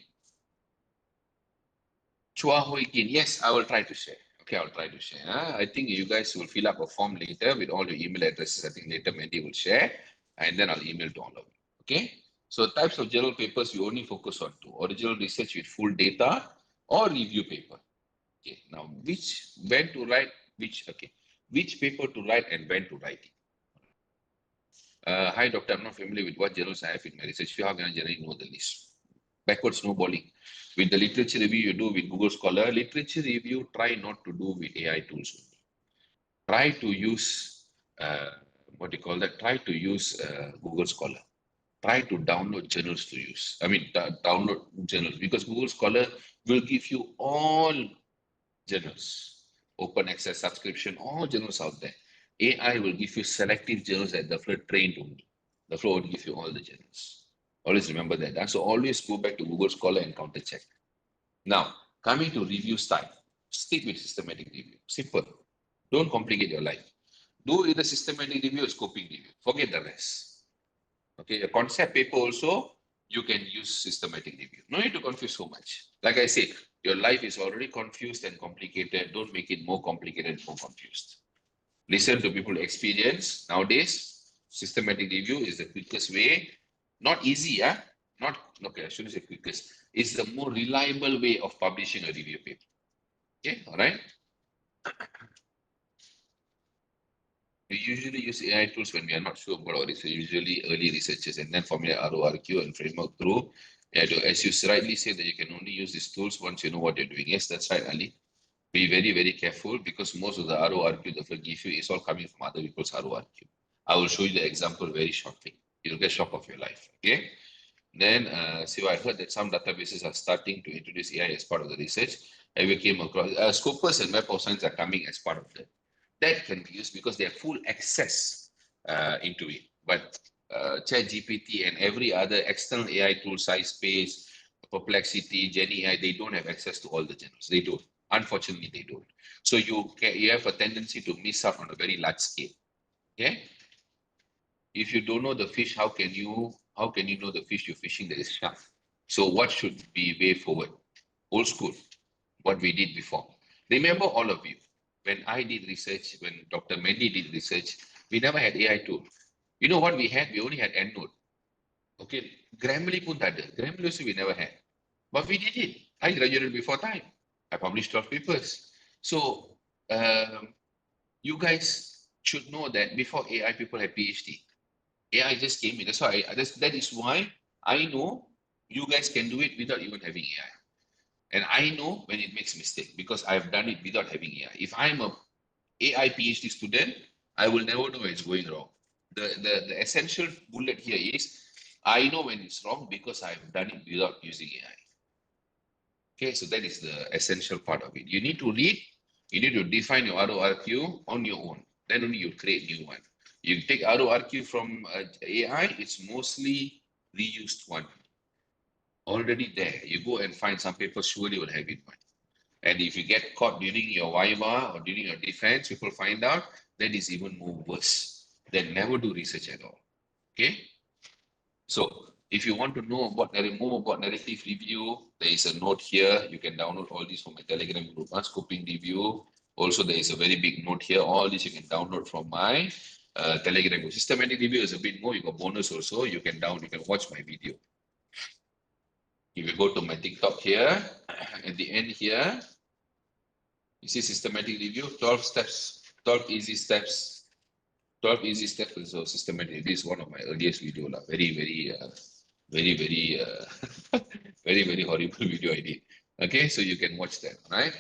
Chua Hoi Kin, yes, I will try to share. Okay, I'll try to share. I think you guys will fill up a form later with all your email addresses. I think later Mandy will share, and then I'll email to all of you. Okay. So types of journal papers we only focus on two: original research with full data or review paper. Okay. Now, when to write which paper to write and when to write it. Hi, doctor. I'm not familiar with what journals I have in my research field. How can I generally know the list? Backward snowballing. With the literature review you do with Google Scholar, literature review, try not to do with AI tools. Try to use, what do you call that? Try to use Google Scholar. Try to download journals to use. I mean, download journals, because Google Scholar will give you all journals, open access subscription, all journals out there. AI will give you selective journals that the flow trained only. The flow will give you all the journals. Always remember that. So always go back to Google Scholar and counter check. Now, coming to review style, stick with systematic review. Simple. Don't complicate your life. Do either systematic review or scoping review. Forget the rest. Okay, a concept paper also, you can use systematic review. No need to confuse so much. Like I said, your life is already confused and complicated. Don't make it more complicated and more confused. Listen to people's experience. Nowadays, systematic review is the quickest way. Not easy, not okay, I shouldn't say quickest. It's the more reliable way of publishing a review paper. Okay, all right. We usually use AI tools when we are not sure about our research, usually early researchers, and then formulate RORQ and framework through. As you rightly say, that you can only use these tools once you know what you're doing. Yes, that's right, Ali. Be very, very careful, because most of the RORQ that will give you is all coming from other people's RORQ. I will show you the example very shortly. You'll get shock of your life. Okay. Then, so I heard that some databases are starting to introduce AI as part of the research. And we came across Scopus and Web of Science are coming as part of that. That can be used because they have full access into it. But ChatGPT and every other external AI tool, SciSpace, Perplexity, Jenny AI, they don't have access to all the journals. They don't. Unfortunately, they don't. So you have a tendency to miss out on a very large scale. Okay. If you don't know the fish, how can you know the fish you're fishing that is sharp? So what should be way forward? Old school, what we did before. Remember, all of you, when I did research, when Dr. Mendy did research, we never had AI tool. You know what we had? We only had EndNote. Okay, Grammarly pun tak ada. Grammarly also we never had. But we did it. I graduated before time. I published 12 papers. So you guys should know that before AI, people had PhD. AI just came in. That's why that is why I know you guys can do it without even having AI. And I know when it makes mistake, because I've done it without having AI. If I'm a AI PhD student, I will never know where it's going wrong. The essential bullet here is, I know when it's wrong because I've done it without using AI. Okay, so that is the essential part of it. You need to read, you need to define your RORQ on your own. Then only you create new one. You take RORQ from AI, it's mostly reused one. Already there. You go and find some papers, surely will have it one. And if you get caught during your Viva or during your defense, people find out, that is even more worse. Then never do research at all. Okay? So if you want to know about more about narrative review, there is a note here. You can download all these from my Telegram group. Scoping review. Also, there is a very big note here. All this you can download from my Telegram group. Systematic review is a bit more. You got bonus also. You can watch my video. If you go to my TikTok here, at the end here, you see systematic review, 12 steps, 12 easy steps. 12 easy steps is so systematic. This is one of my earliest video. Very, very horrible video I did. Okay, so you can watch that, right?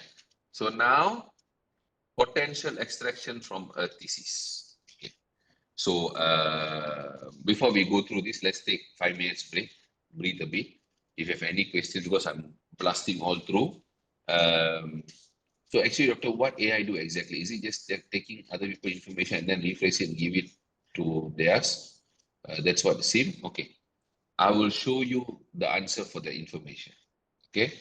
So now, potential extraction from a thesis. Okay. So before we go through this, let's take 5 minutes break, breathe a bit. If you have any questions, because I'm blasting all through. So actually, Doctor, what AI do exactly? Is it just taking other people's information and then rephrase it and give it to theirs? That's what it seems. Okay. I will show you the answer for the information. Okay.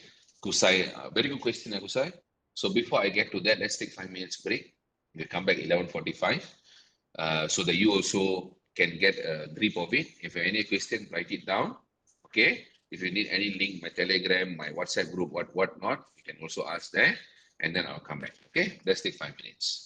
Kusai, very good question, Kusai. So before I get to that, let's take 5 minutes break. We'll come back 11:45. So that you also can get a grip of it. If you have any question, write it down. Okay. If you need any link, my Telegram, my WhatsApp group, what not, you can also ask there. and then I'll come back. Okay, let's take 5 minutes.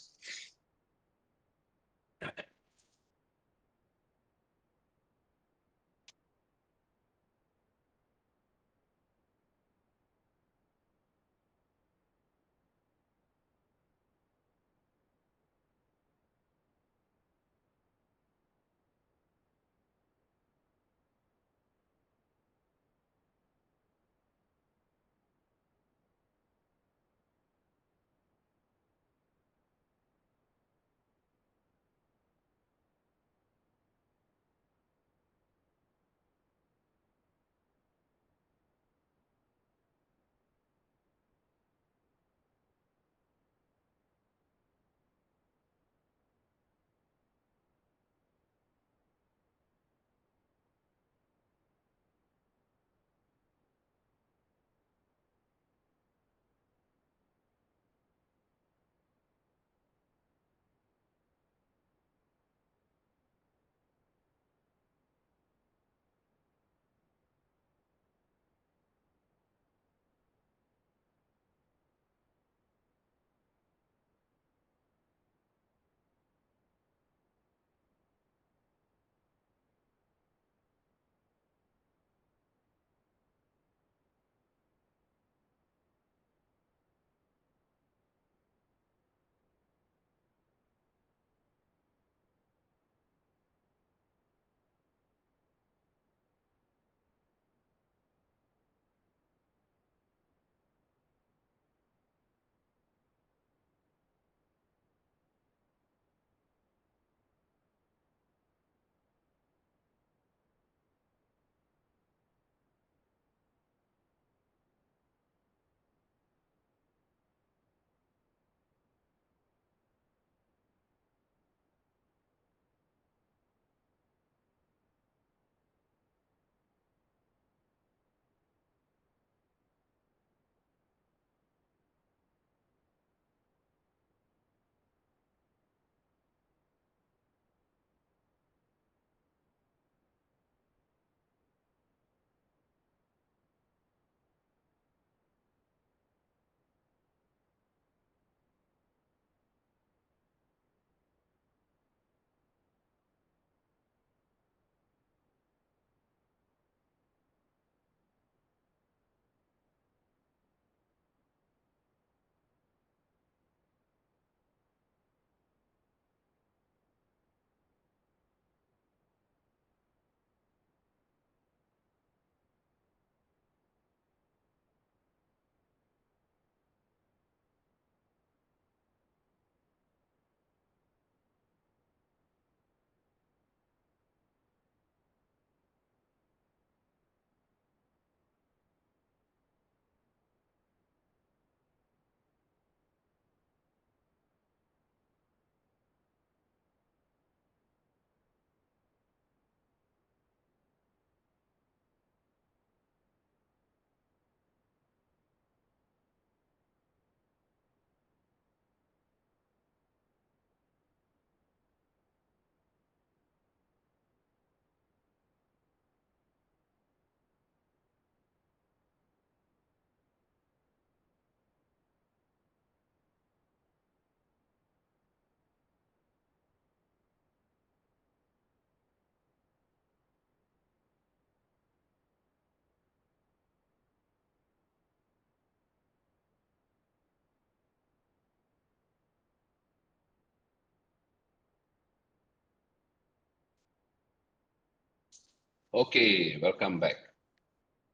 Okay, welcome back.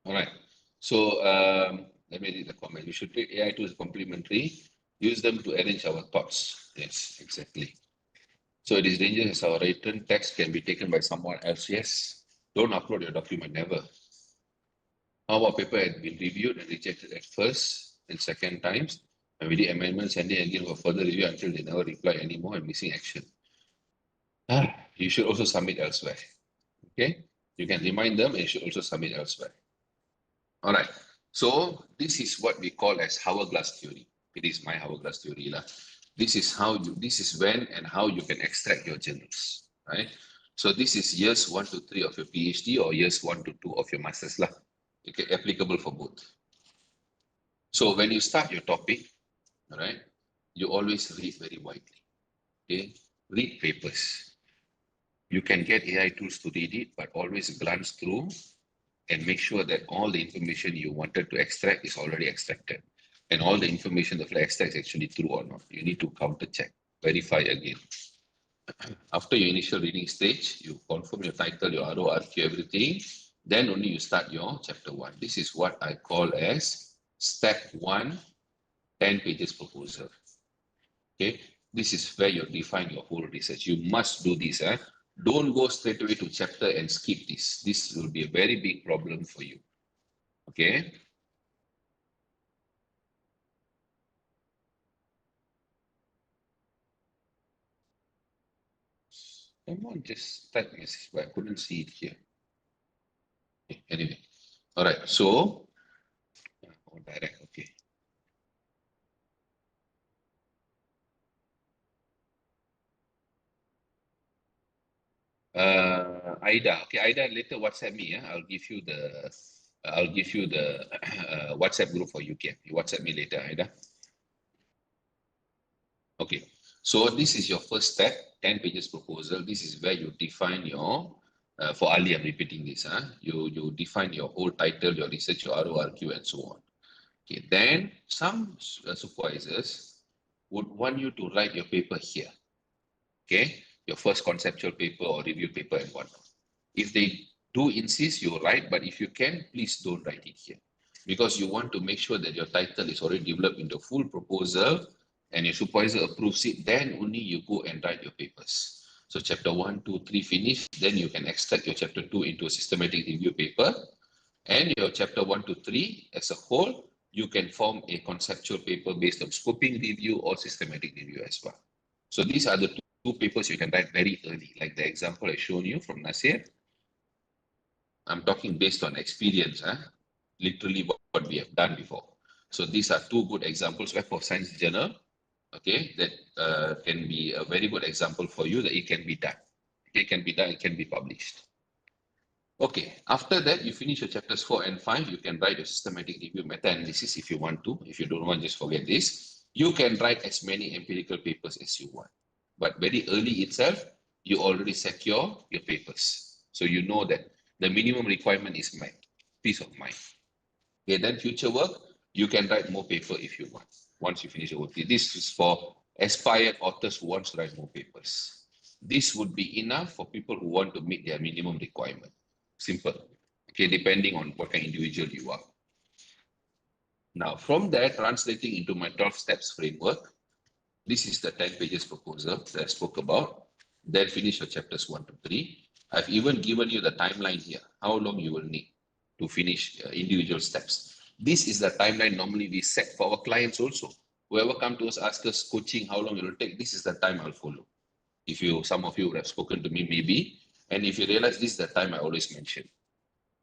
All right. So let me read the comment. We should treat AI tools complementary. Use them to arrange our thoughts. Yes, exactly. So it is dangerous as our written text can be taken by someone else. Yes. Don't upload your document, never. Our paper had been reviewed and rejected at first and second times. And we did amendments, sending again for further review until they never reply anymore and missing action. You should also submit elsewhere. Okay? You can remind them and you should also submit elsewhere. All right. So this is what we call as hourglass theory. It is my hourglass theory. This is when and how you can extract your journals. Right? So this is years 1 to 3 of your PhD or years 1 to 2 of your master's. Okay, applicable for both. So when you start your topic, all right? You always read very widely, okay? Read papers. You can get AI tools to read it, but always glance through and make sure that all the information you wanted to extract is already extracted. And all the information the flag extract is actually true or not. You need to counter check, verify again. After your initial reading stage, you confirm your title, your RORQ, everything. Then only you start your chapter 1. This is what I call as step 1, 10 pages proposal. Okay, this is where you define your whole research. You must do this. Don't go straight away to chapter and skip this. This will be a very big problem for you. Okay. Someone just typed message, but I couldn't see it here. Okay, anyway, all right. So, direct. Okay. Aida. Okay, Aida. Later WhatsApp me. Yeah, I'll give you the. WhatsApp group for UK. You WhatsApp me later, Aida. Okay, so this is your first step, 10 pages proposal. This is where you define your, for Ali, I'm repeating this, you define your whole title, your research, your RORQ, and so on. Okay, then some supervisors would want you to write your paper here. Okay, your first conceptual paper or review paper and whatnot. If they do insist, you write, but if you can, please don't write it here. Because you want to make sure that your title is already developed into full proposal and your supervisor approves it, then only you go and write your papers. So chapter 1, 2, 3 finish, then you can extract your chapter 2 into a systematic review paper, and your chapter 1 to 3 as a whole, you can form a conceptual paper based on scoping review or systematic review as well. So these are the two papers you can write very early, like the example I shown you from Nasir. I'm talking based on experience, literally what we have done before. So these are two good examples. Web of Science Journal, okay, that can be a very good example for you that it can be done. It can be done, it can be published. Okay, after that, you finish your chapters 4 and 5, you can write a systematic review meta-analysis if you want to. If you don't want, just forget this. You can write as many empirical papers as you want. But very early itself, you already secure your papers. So you know that the minimum requirement is met, peace of mind. Okay, then future work, you can write more paper if you want, once you finish your work. This is for aspired authors who want to write more papers. This would be enough for people who want to meet their minimum requirement. Simple. Okay, depending on what kind of individual you are. Now, from there, translating into my 12 steps framework, this is the 10 pages proposal that I spoke about. Then finish your chapters 1 to 3. I've even given you the timeline here, how long you will need to finish individual steps. This is the timeline normally we set for our clients also. Whoever come to us, ask us coaching, how long it will take, this is the time I'll follow. If you, some of you have spoken to me maybe, and if you realize this is the time I always mention.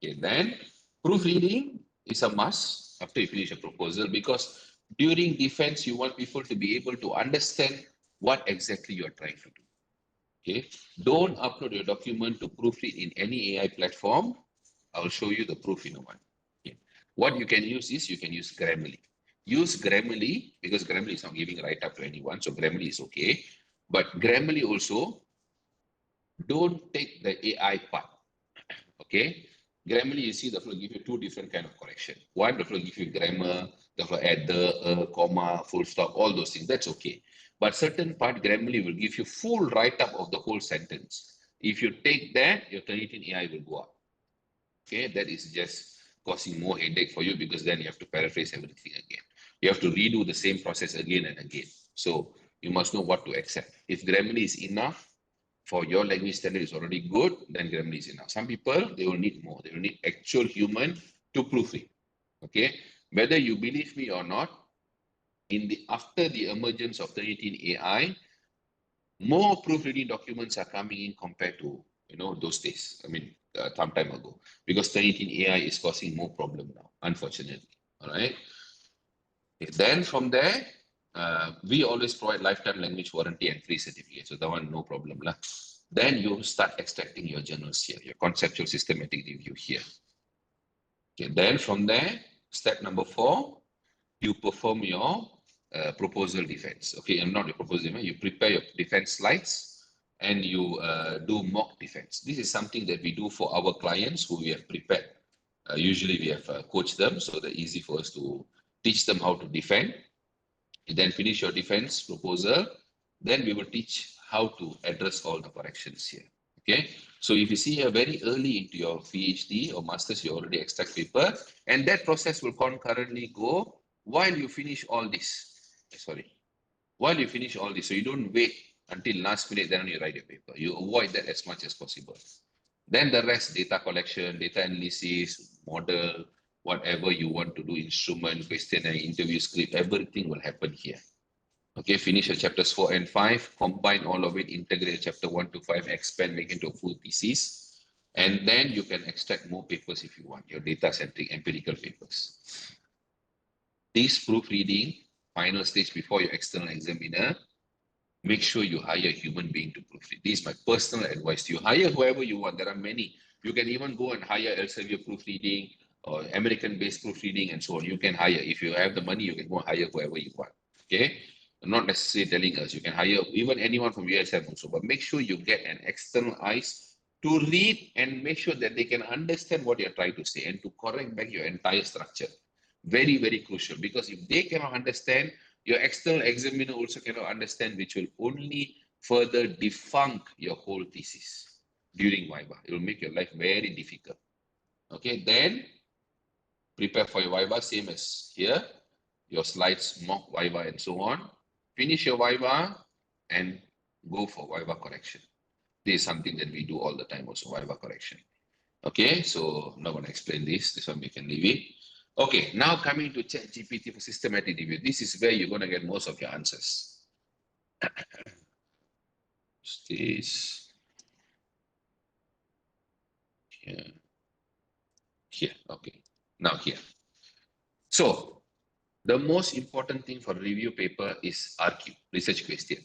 Okay, then proofreading is a must after you finish a proposal, because during defense, you want people to be able to understand what exactly you're trying to do. Okay, don't upload your document to proofread in any AI platform. I'll show you the proof in a while. Okay. What you can use is you can use Grammarly. Use Grammarly because Grammarly is not giving write-up to anyone, so Grammarly is okay. But Grammarly also, don't take the AI part. Okay, Grammarly, you see the flow give you two different kind of correction. One, the flow give you grammar, the flow add the, comma, full stop, all those things. That's okay. But certain part, Grammarly will give you full write-up of the whole sentence. If you take that, your Turnitin AI will go up. Okay, that is just causing more headache for you because then you have to paraphrase everything again. You have to redo the same process again and again. So you must know what to accept. If Grammarly is enough, for your language standard is already good, then Grammarly is enough. Some people, they will need more. They will need actual human to proofread. Okay, whether you believe me or not, after the emergence of Turnitin AI, more proofreading documents are coming in compared to those days. I mean, some time ago, because Turnitin AI is causing more problem now, unfortunately. All right. Okay, then from there, we always provide lifetime language warranty and free certificate. So that one, no problem lah. Then you start extracting your journals here, your conceptual systematic review here. Okay, then from there, step number 4, you perform your proposal defense. Okay, and not your proposal defense, you prepare your defense slides and you do mock defense. This is something that we do for our clients who we have prepared. Usually we have coached them so that easy for us to teach them how to defend. You then finish your defense proposal, then we will teach how to address all the corrections here. Okay, so if you see here very early into your PhD or master's, you already extract paper, and that process will concurrently go while you finish all this. While you finish all this, so you don't wait until last minute, then you write your paper. You avoid that as much as possible. Then the rest, data collection, data analysis, model, whatever you want to do, instrument, questionnaire, interview script, everything will happen here. Okay, finish your chapters 4 and 5, combine all of it, integrate chapter 1 to 5, expand, make into a full thesis. And then you can extract more papers if you want, your data-centric empirical papers. This proofreading, final stage before your external examiner, make sure you hire a human being to proofread. This is my personal advice to you. Hire whoever you want. There are many. You can even go and hire Elsevier proofreading or American-based proofreading and so on. You can hire. If you have the money, you can go hire whoever you want. Okay? Not necessarily telling us. You can hire even anyone from USM also. But make sure you get an external eyes to read and make sure that they can understand what you're trying to say and to correct back your entire structure. Very, very crucial. Because if they cannot understand, your external examiner also cannot understand, which will only further debunk your whole thesis during Viva. It will make your life very difficult. Okay, then prepare for your Viva, same as here. Your slides, mock Viva and so on. Finish your Viva and go for Viva correction. This is something that we do all the time also, Viva correction. Okay, so I'm not going to explain this. This one we can leave it. Okay, now coming to ChatGPT for systematic review. This is where you're going to get most of your answers. This here, okay. Now here. So the most important thing for review paper is RQ, research question.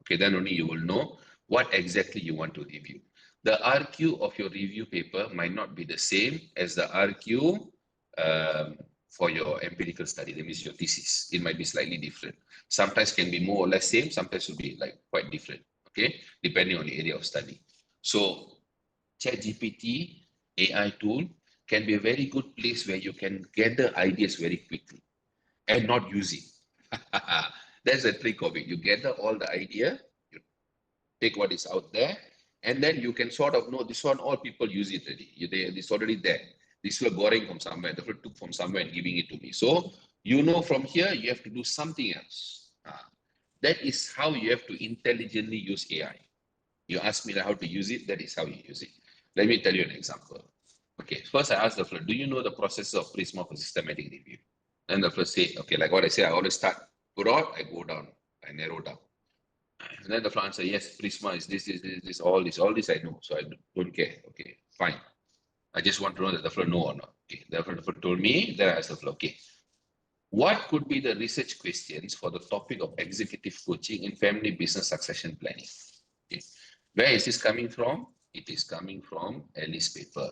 Okay, then only you will know what exactly you want to review. The RQ of your review paper might not be the same as the RQ for your empirical study, that means your thesis. It might be slightly different. Sometimes can be more or less same, sometimes will be like quite different, okay, depending on the area of study. So ChatGPT AI tool can be a very good place where you can gather ideas very quickly and not use it. That's the trick of it. You gather all the idea, you take what is out there, and then you can sort of know this one, all people use it already. It's already there. This was borrowing from somewhere, the took from somewhere and giving it to me. So you know from here, you have to do something else. That is how you have to intelligently use AI. You ask me how to use it, that is how you use it. Let me tell you an example. Okay, first I asked the floor, do you know the process of Prisma for systematic review? And the floor say, okay, like what I say, I always start broad, I go down, I narrow down. And then the floor answer, yes, Prisma is this, all this I know, so I don't care. Okay, fine. I just want to know that the floor know or not. Okay, the floor told me, then I asked the floor, okay, what could be the research questions for the topic of executive coaching in family business succession planning? Okay. Where is this coming from? It is coming from Ali's paper.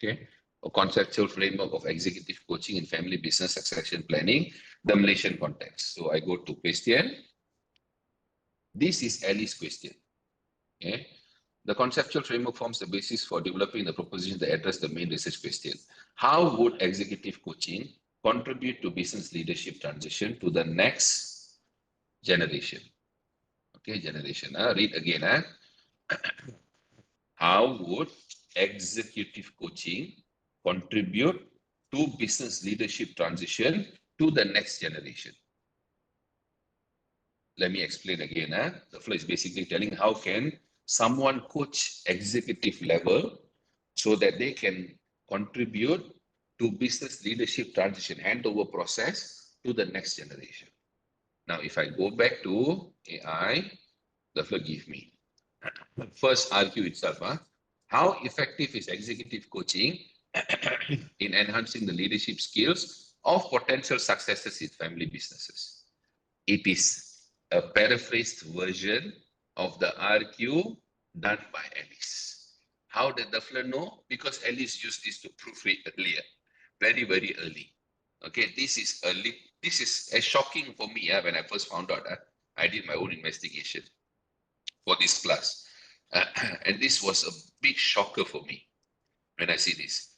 Okay, a conceptual framework of executive coaching in family business succession planning, the Malaysian context. So I go to question. This is Ali's question. Okay. The conceptual framework forms the basis for developing the propositions that address the main research question. How would executive coaching contribute to business leadership transition to the next generation? Okay, generation. Read again. How would executive coaching contribute to business leadership transition to the next generation? Let me explain again. The flow is basically telling how can someone coach executive level so that they can contribute to business leadership transition, handover process to the next generation. Now, if I go back to AI, the flow give me. First, RQ itself. How effective is executive coaching in enhancing the leadership skills of potential successors in family businesses? It is a paraphrased version of the RQ done by Alice. How did the floor know? Because Alice used this to proofread earlier, very, very early. Okay, this is a This is as shocking for me when I first found out. I did my own investigation for this class. And this was a big shocker for me when I see this.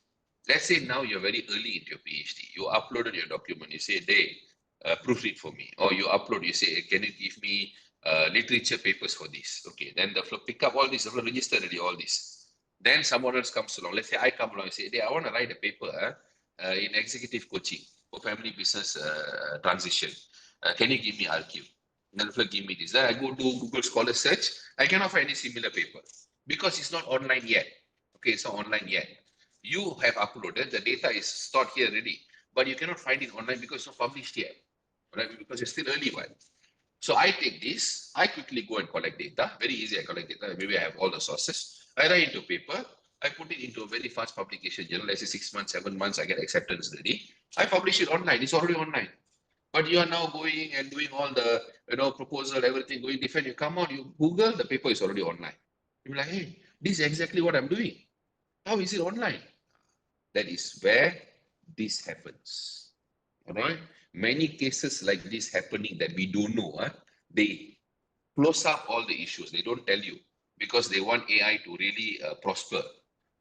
Let's say now you're very early into your PhD. You uploaded your document. You say, "Hey, proofread for me." Or you upload, you say, "Can you give me literature papers for this?" Okay, then the flow pick up all this, the flow register already all this. Then someone else comes along. Let's say I come along and say, "Hey, I want to write a paper in executive coaching for family business transition. Can you give me RQ?" Then the flow give me this. Then I go do Google Scholar search. I cannot find any similar paper because it's not online yet. Okay, it's not online yet. You have uploaded, the data is stored here already, but you cannot find it online because it's not published yet, right? Because it's still early one. So I take this, I quickly go and collect data. Very easy, I collect data. Maybe I have all the sources. I write into paper. I put it into a very fast publication journal. Let's say 6 months, 7 months, I get acceptance ready. I publish it online. It's already online. But you are now going and doing all the proposal, everything going different. You come on, you Google, the paper is already online. You're like, hey, this is exactly what I'm doing. How is it online? That is where this happens. All right. Many cases like this happening that we don't know. They close up all the issues. They don't tell you because they want AI to really prosper,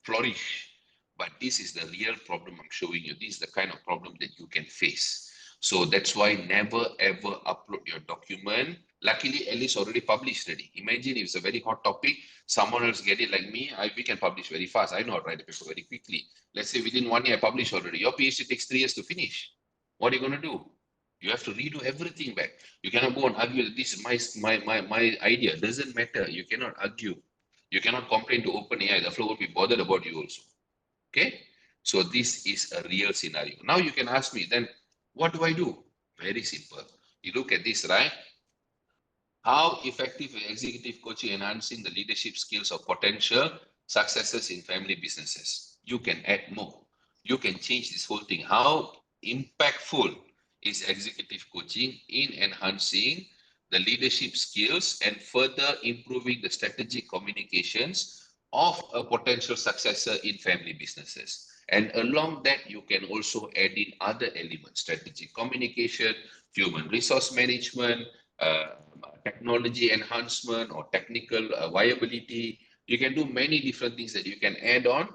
flourish. But this is the real problem I'm showing you. This is the kind of problem that you can face. So that's why never ever upload your document. Luckily, at least already published already. Imagine if it's a very hot topic, someone else get it like me, we can publish very fast. I know how to write a paper very quickly. Let's say within 1 year I publish already. Your PhD takes 3 years to finish. What are you going to do? You have to redo everything back. You cannot go and argue that this is my idea. Doesn't matter. You cannot argue. You cannot complain to OpenAI. The flow will be bothered about you also. Okay. So this is a real scenario. Now you can ask me, then what do I do? Very simple. You look at this, right? How effective is executive coaching enhancing the leadership skills of potential successes in family businesses? You can add more. You can change this whole thing. How impactful is executive coaching in enhancing the leadership skills and further improving the strategic communications of a potential successor in family businesses? And along that, you can also add in other elements: strategic communication, human resource management, technology enhancement or technical viability. You can do many different things that you can add on,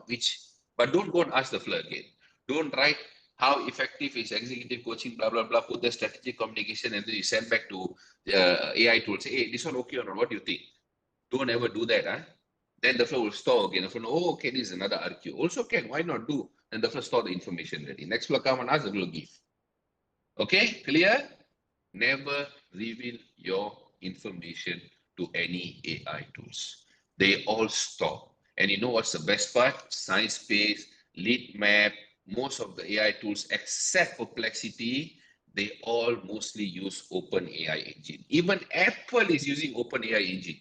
but don't go and ask the floor again. Don't write how effective is executive coaching, blah, blah, blah, put the strategic communication and then you send back to AI tools. Say, hey, this one okay or not? What do you think? Don't ever do that. Then the floor will store again. The floor, oh, okay, this is another RQ. Also can, why not do? And the floor store the information ready. Next floor come and ask, the floor give. Okay, clear? Never reveal your information to any AI tools. They all stop. And you know what's the best part? SciSpace, LeadMap, most of the AI tools except Perplexity, they all mostly use OpenAI engine. Even Apple is using OpenAI engine.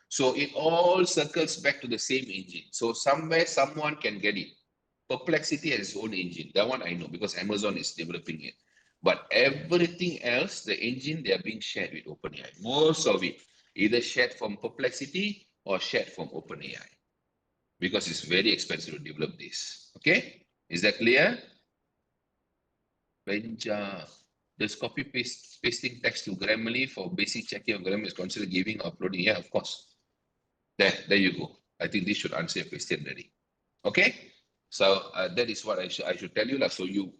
So it all circles back to the same engine. So somewhere someone can get it. Perplexity has its own engine. That one I know because Amazon is developing it. But everything else, the engine, they are being shared with OpenAI. Most of it, either shared from Perplexity or shared from OpenAI. Because it's very expensive to develop this. Okay? Is that clear? Benja, does pasting text to Grammarly for basic checking of grammar is considered giving or uploading? Yeah, of course. There you go. I think this should answer your question already. Okay? So that is what I should tell you. So you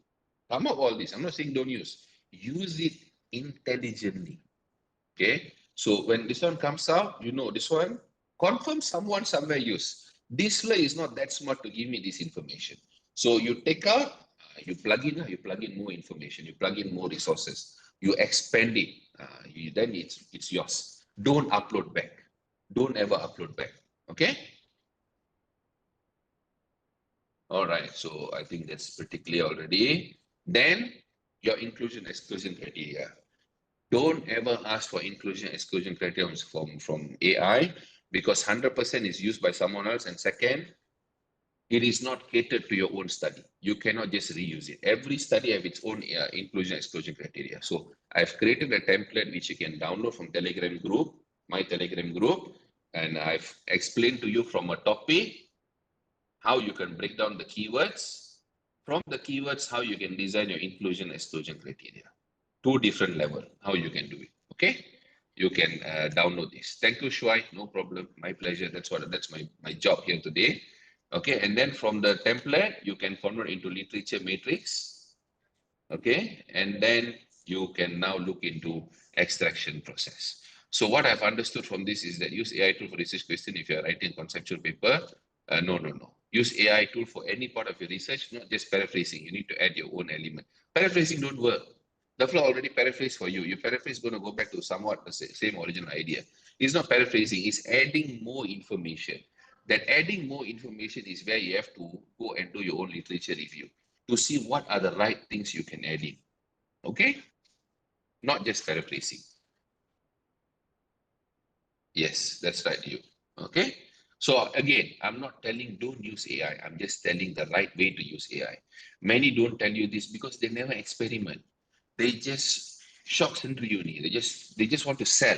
come up all this. I'm not saying don't use. Use it intelligently. Okay? So when this one comes out, you know this one, confirm someone somewhere use. This way is not that smart to give me this information. So you take out, you plug in more information, you plug in more resources, you expand it, then it's yours. Don't upload back. Don't ever upload back. Okay? All right, so I think that's pretty clear already. Then your inclusion exclusion criteria. Don't ever ask for inclusion exclusion criteria from AI because 100% is used by someone else. And second, it is not catered to your own study. You cannot just reuse it. Every study has its own inclusion exclusion criteria. So I've created a template which you can download from Telegram group, my Telegram group, and I've explained to you from a topic how you can break down the keywords, from the keywords, how you can design your inclusion exclusion criteria. two different level, how you can do it. Okay, you can download this. Thank you, Shuai. No problem. My pleasure. That's my job here today. Okay, and then from the template, you can convert into literature matrix. Okay, and then you can now look into extraction process. So what I've understood from this is that use AI tool for research question if you're writing conceptual paper. No. Use AI tool for any part of your research, not just paraphrasing. You need to add your own element. Paraphrasing don't work. The flow already paraphrased for you. Your paraphrase is going to go back to somewhat the same original idea. It's not paraphrasing, it's adding more information. That adding more information is where you have to go and do your own literature review to see what are the right things you can add in. Okay? Not just paraphrasing. Yes, that's right, you. Okay? So again, I'm not telling don't use AI. I'm just telling the right way to use AI. Many don't tell you this because they never experiment. They just shock center uni. They just want to sell.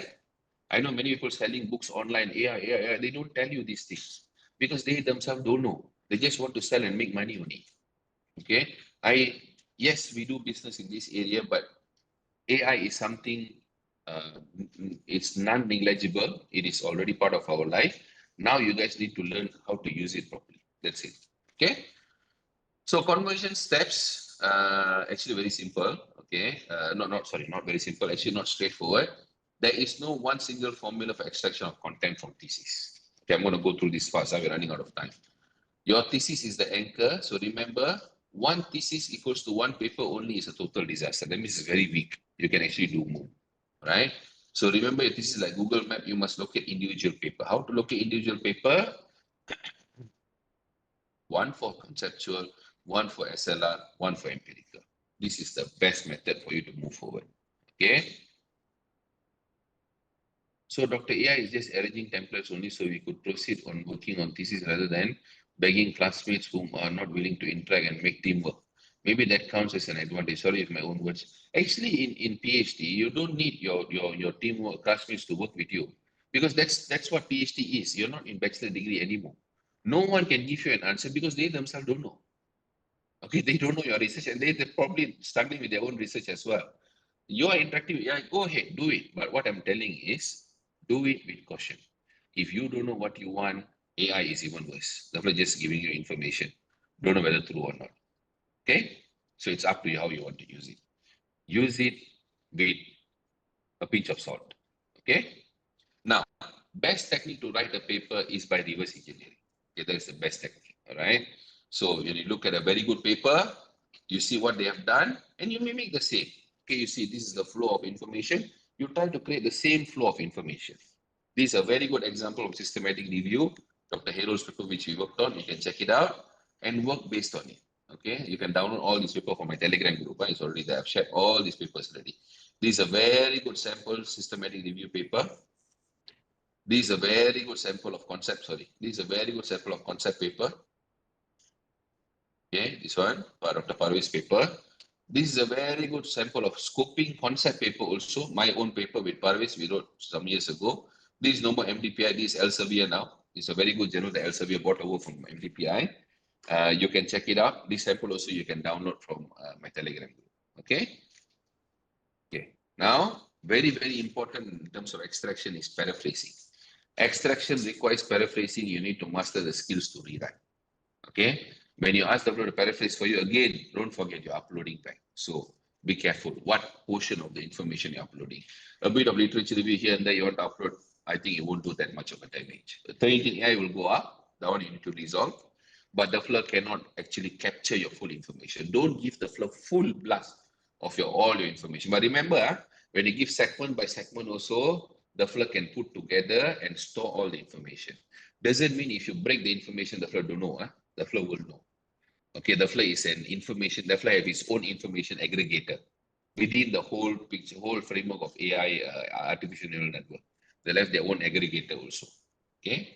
I know many people selling books online, AI. They don't tell you these things because they themselves don't know. They just want to sell and make money only. Okay? Yes, we do business in this area, but AI is something, it's non-negligible. It is already part of our life. Now you guys need to learn how to use it properly. That's it. Okay. So conversion steps, actually very simple. Okay. Not very simple. Actually not straightforward. There is no one single formula for extraction of content from thesis. Okay, I'm going to go through this fast. We're running out of time. Your thesis is the anchor. So remember, one thesis equals to one paper only is a total disaster. That means it's very weak. You can actually do more, right? So remember, your thesis is like Google Map. You must locate individual paper. How to locate individual paper? One for conceptual, one for SLR, one for empirical. This is the best method for you to move forward. Okay. So Dr. AI is just arranging templates only so we could proceed on working on thesis rather than begging classmates whom are not willing to interact and make teamwork. Maybe that counts as an advantage. Sorry if my own words. Actually, in PhD, you don't need your teamwork classmates to work with you because that's what PhD is. You're not in bachelor degree anymore. No one can give you an answer because they themselves don't know. Okay, they don't know your research and they're probably struggling with their own research as well. You are interactive, yeah, go ahead, do it. But what I'm telling is, do it with caution. If you don't know what you want, AI is even worse. They're just giving you information. Don't know whether true or not. Okay? So it's up to you how you want to use it. Use it with a pinch of salt. Okay? Now, best technique to write a paper is by reverse engineering. Okay, that is the best technique. All right. So when you look at a very good paper, you see what they have done, and you mimic the same. Okay, you see this is the flow of information. You try to create the same flow of information. This is a very good example of systematic review. Dr. Harold's paper, which we worked on, you can check it out and work based on it. Okay, you can download all these papers from my Telegram group. Right? It's already there. I've shared all these papers already. This is a very good sample systematic review paper. This is a very good sample of concept. This is a very good sample of concept paper. Okay, this one, Dr. Parvez paper. This is a very good sample of scoping concept paper also. My own paper with Parvez we wrote some years ago. This is no more MDPI, this is Elsevier now. It's a very good journal that Elsevier bought over from MDPI. You can check it out. This sample also you can download from my Telegram group. Okay. Okay. Now, very, very important in terms of extraction is paraphrasing. Extraction requires paraphrasing. You need to master the skills to rewrite. Okay. When you ask the upload to paraphrase for you, again, don't forget your uploading time. So be careful what portion of the information you're uploading. A bit of literature review here and there you want to upload, I think it won't do that much of a damage. The Turnitin AI will go up, that one you need to resolve, but the flow cannot actually capture your full information. Don't give the flow full blast of all your information. But remember, when you give segment by segment also, the flow can put together and store all the information. Doesn't mean if you break the information, the flow don't know. The flow will know. Okay, the flow is an information, the flow have its own information aggregator within the whole picture, whole framework of AI, artificial neural network. They'll have their own aggregator also. Okay.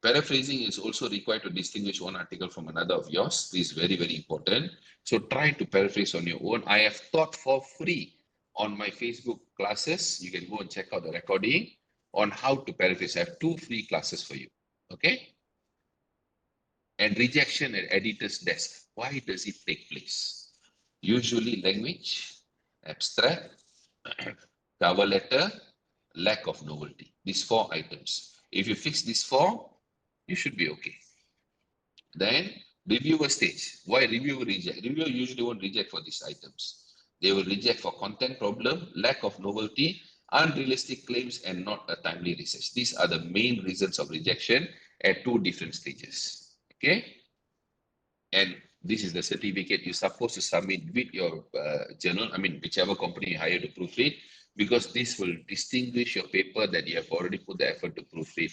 Paraphrasing is also required to distinguish one article from another of yours. This is very, very important. So try to paraphrase on your own. I have taught for free on my Facebook classes. You can go and check out the recording on how to paraphrase. I have 2 free classes for you. Okay. And rejection at editor's desk. Why does it take place? Usually language, abstract, cover letter, lack of novelty. These 4 items. If you fix these 4, you should be okay. Then reviewer stage. Why reviewer reject? Reviewer usually won't reject for these items. They will reject for content problem, lack of novelty, unrealistic claims, and not a timely research. These are the main reasons of rejection at 2 different stages. Okay. And this is the certificate you're supposed to submit with your journal. I mean, whichever company you hire to proofread, because this will distinguish your paper that you have already put the effort to proofread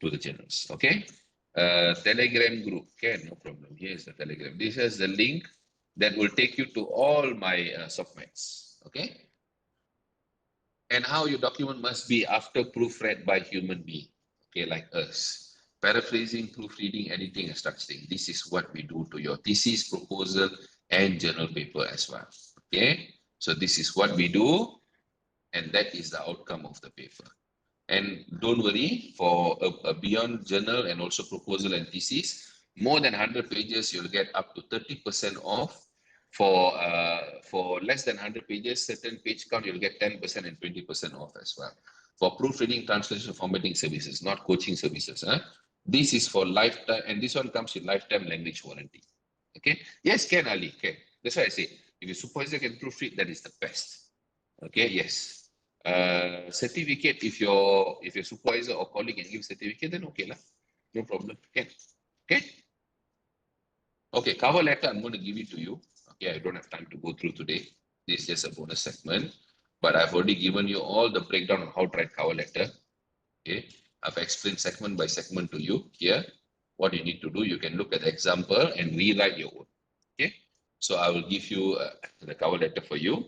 to the journals. Okay. Telegram group. Okay, no problem. Here's the Telegram. This is the link that will take you to all my submits. Okay. And how your document must be after proofread by human being. Okay, like us. Paraphrasing, proofreading, editing, and structuring. This is what we do to your thesis, proposal, and journal paper as well. Okay. So this is what we do, and that is the outcome of the paper. And don't worry, for a beyond journal and also proposal and thesis, more than 100 pages, you'll get up to 30% off. For less than 100 pages, certain page count, you'll get 10% and 20% off as well. For proofreading, translation, formatting services, not coaching services. This is for lifetime, and this one comes with lifetime language warranty. Okay? Yes, can Ali, can. That's why I say, if your supervisor can proofread, that is the best. Okay, yes. Certificate, if your supervisor or colleague can give certificate, then okay lah, no problem. Okay. Okay, cover letter, I'm going to give it to you. Okay, I don't have time to go through today. This is just a bonus segment, but I've already given you all the breakdown on how to write cover letter. Okay, I've explained segment by segment to you here. What you need to do, you can look at the example and rewrite your own. Okay, so I will give you the cover letter for you.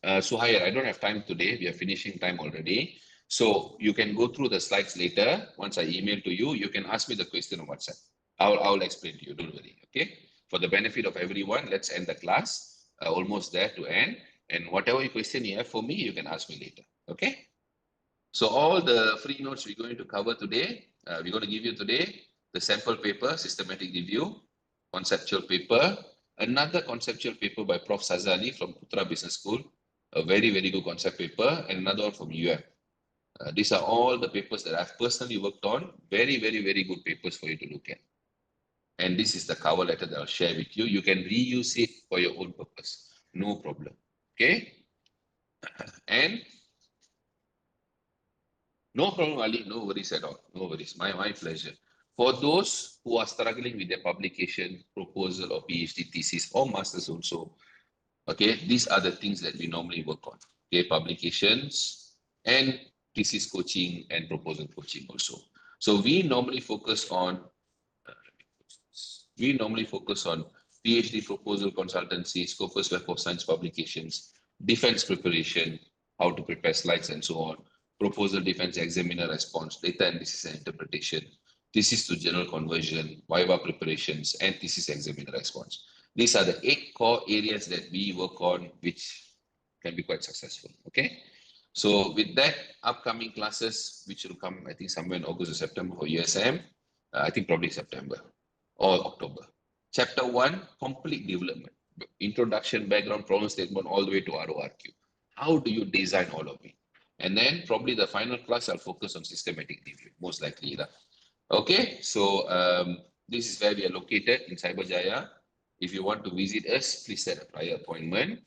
Suhair, I don't have time today. We are finishing time already. So you can go through the slides later. Once I email to you, you can ask me the question on WhatsApp. I'll explain to you. Don't worry. Okay. For the benefit of everyone, let's end the class. Almost there to end. And whatever question you have for me, you can ask me later. Okay. So all the free notes we're going to cover today, we're going to give you today the sample paper, systematic review, conceptual paper, another conceptual paper by Prof. Sazali from Putra Business School, a very, very good concept paper, and another one from UM. These are all the papers that I've personally worked on. Very, very, very good papers for you to look at. And this is the cover letter that I'll share with you. You can reuse it for your own purpose. No problem. Okay? And no problem, Ali. No worries at all. No worries. My pleasure. For those who are struggling with their publication, proposal, or PhD thesis, or masters also, okay, these are the things that we normally work on. Okay, publications and thesis coaching and proposal coaching also. So we normally focus on PhD proposal consultancy, Scopus Web of Science publications, defense preparation, how to prepare slides and so on, proposal defense examiner response, data analysis and interpretation, thesis to journal conversion, Viva preparations, and thesis examiner response. These are the 8 core areas that we work on, which can be quite successful. Okay. So with that, upcoming classes, which will come, I think, somewhere in August or September for USM, I think probably September or October. Chapter 1, complete development, introduction, background, problem statement, all the way to RORQ. How do you design all of it? And then probably the final class, I'll focus on systematic review, most likely. Okay, so this is where we are located in Cyberjaya. If you want to visit us, please set a prior appointment.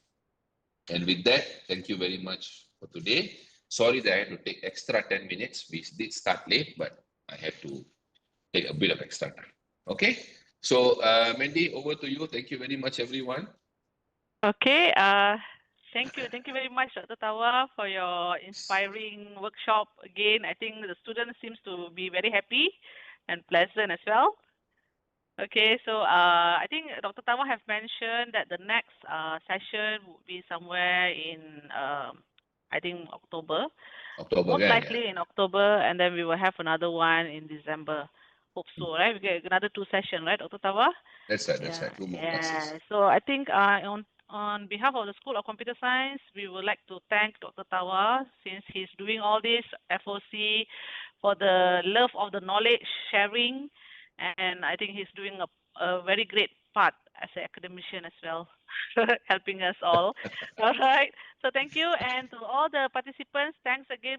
And with that, thank you very much for today. Sorry that I had to take extra 10 minutes. We did start late, but I had to take a bit of extra time. Okay, so Mandy, over to you. Thank you very much, everyone. Okay, thank you very much, Dr. Tawa, for your inspiring workshop. Again, I think the students seems to be very happy and pleasant as well. Okay, so I think Dr. Tawa have mentioned that the next session would be somewhere in I think October. Most likely in October, and then we will have another one in December. Hope so, right? We get another 2 sessions, right, Dr. Tawa? That's right. 2 more classes. So I think on behalf of the School of Computer Science, we would like to thank Dr. Tawa since he's doing all this FOC for the love of the knowledge sharing, and I think he's doing a a very great part as an academician as well, helping us all. All right. So thank you, and to all the participants, thanks again.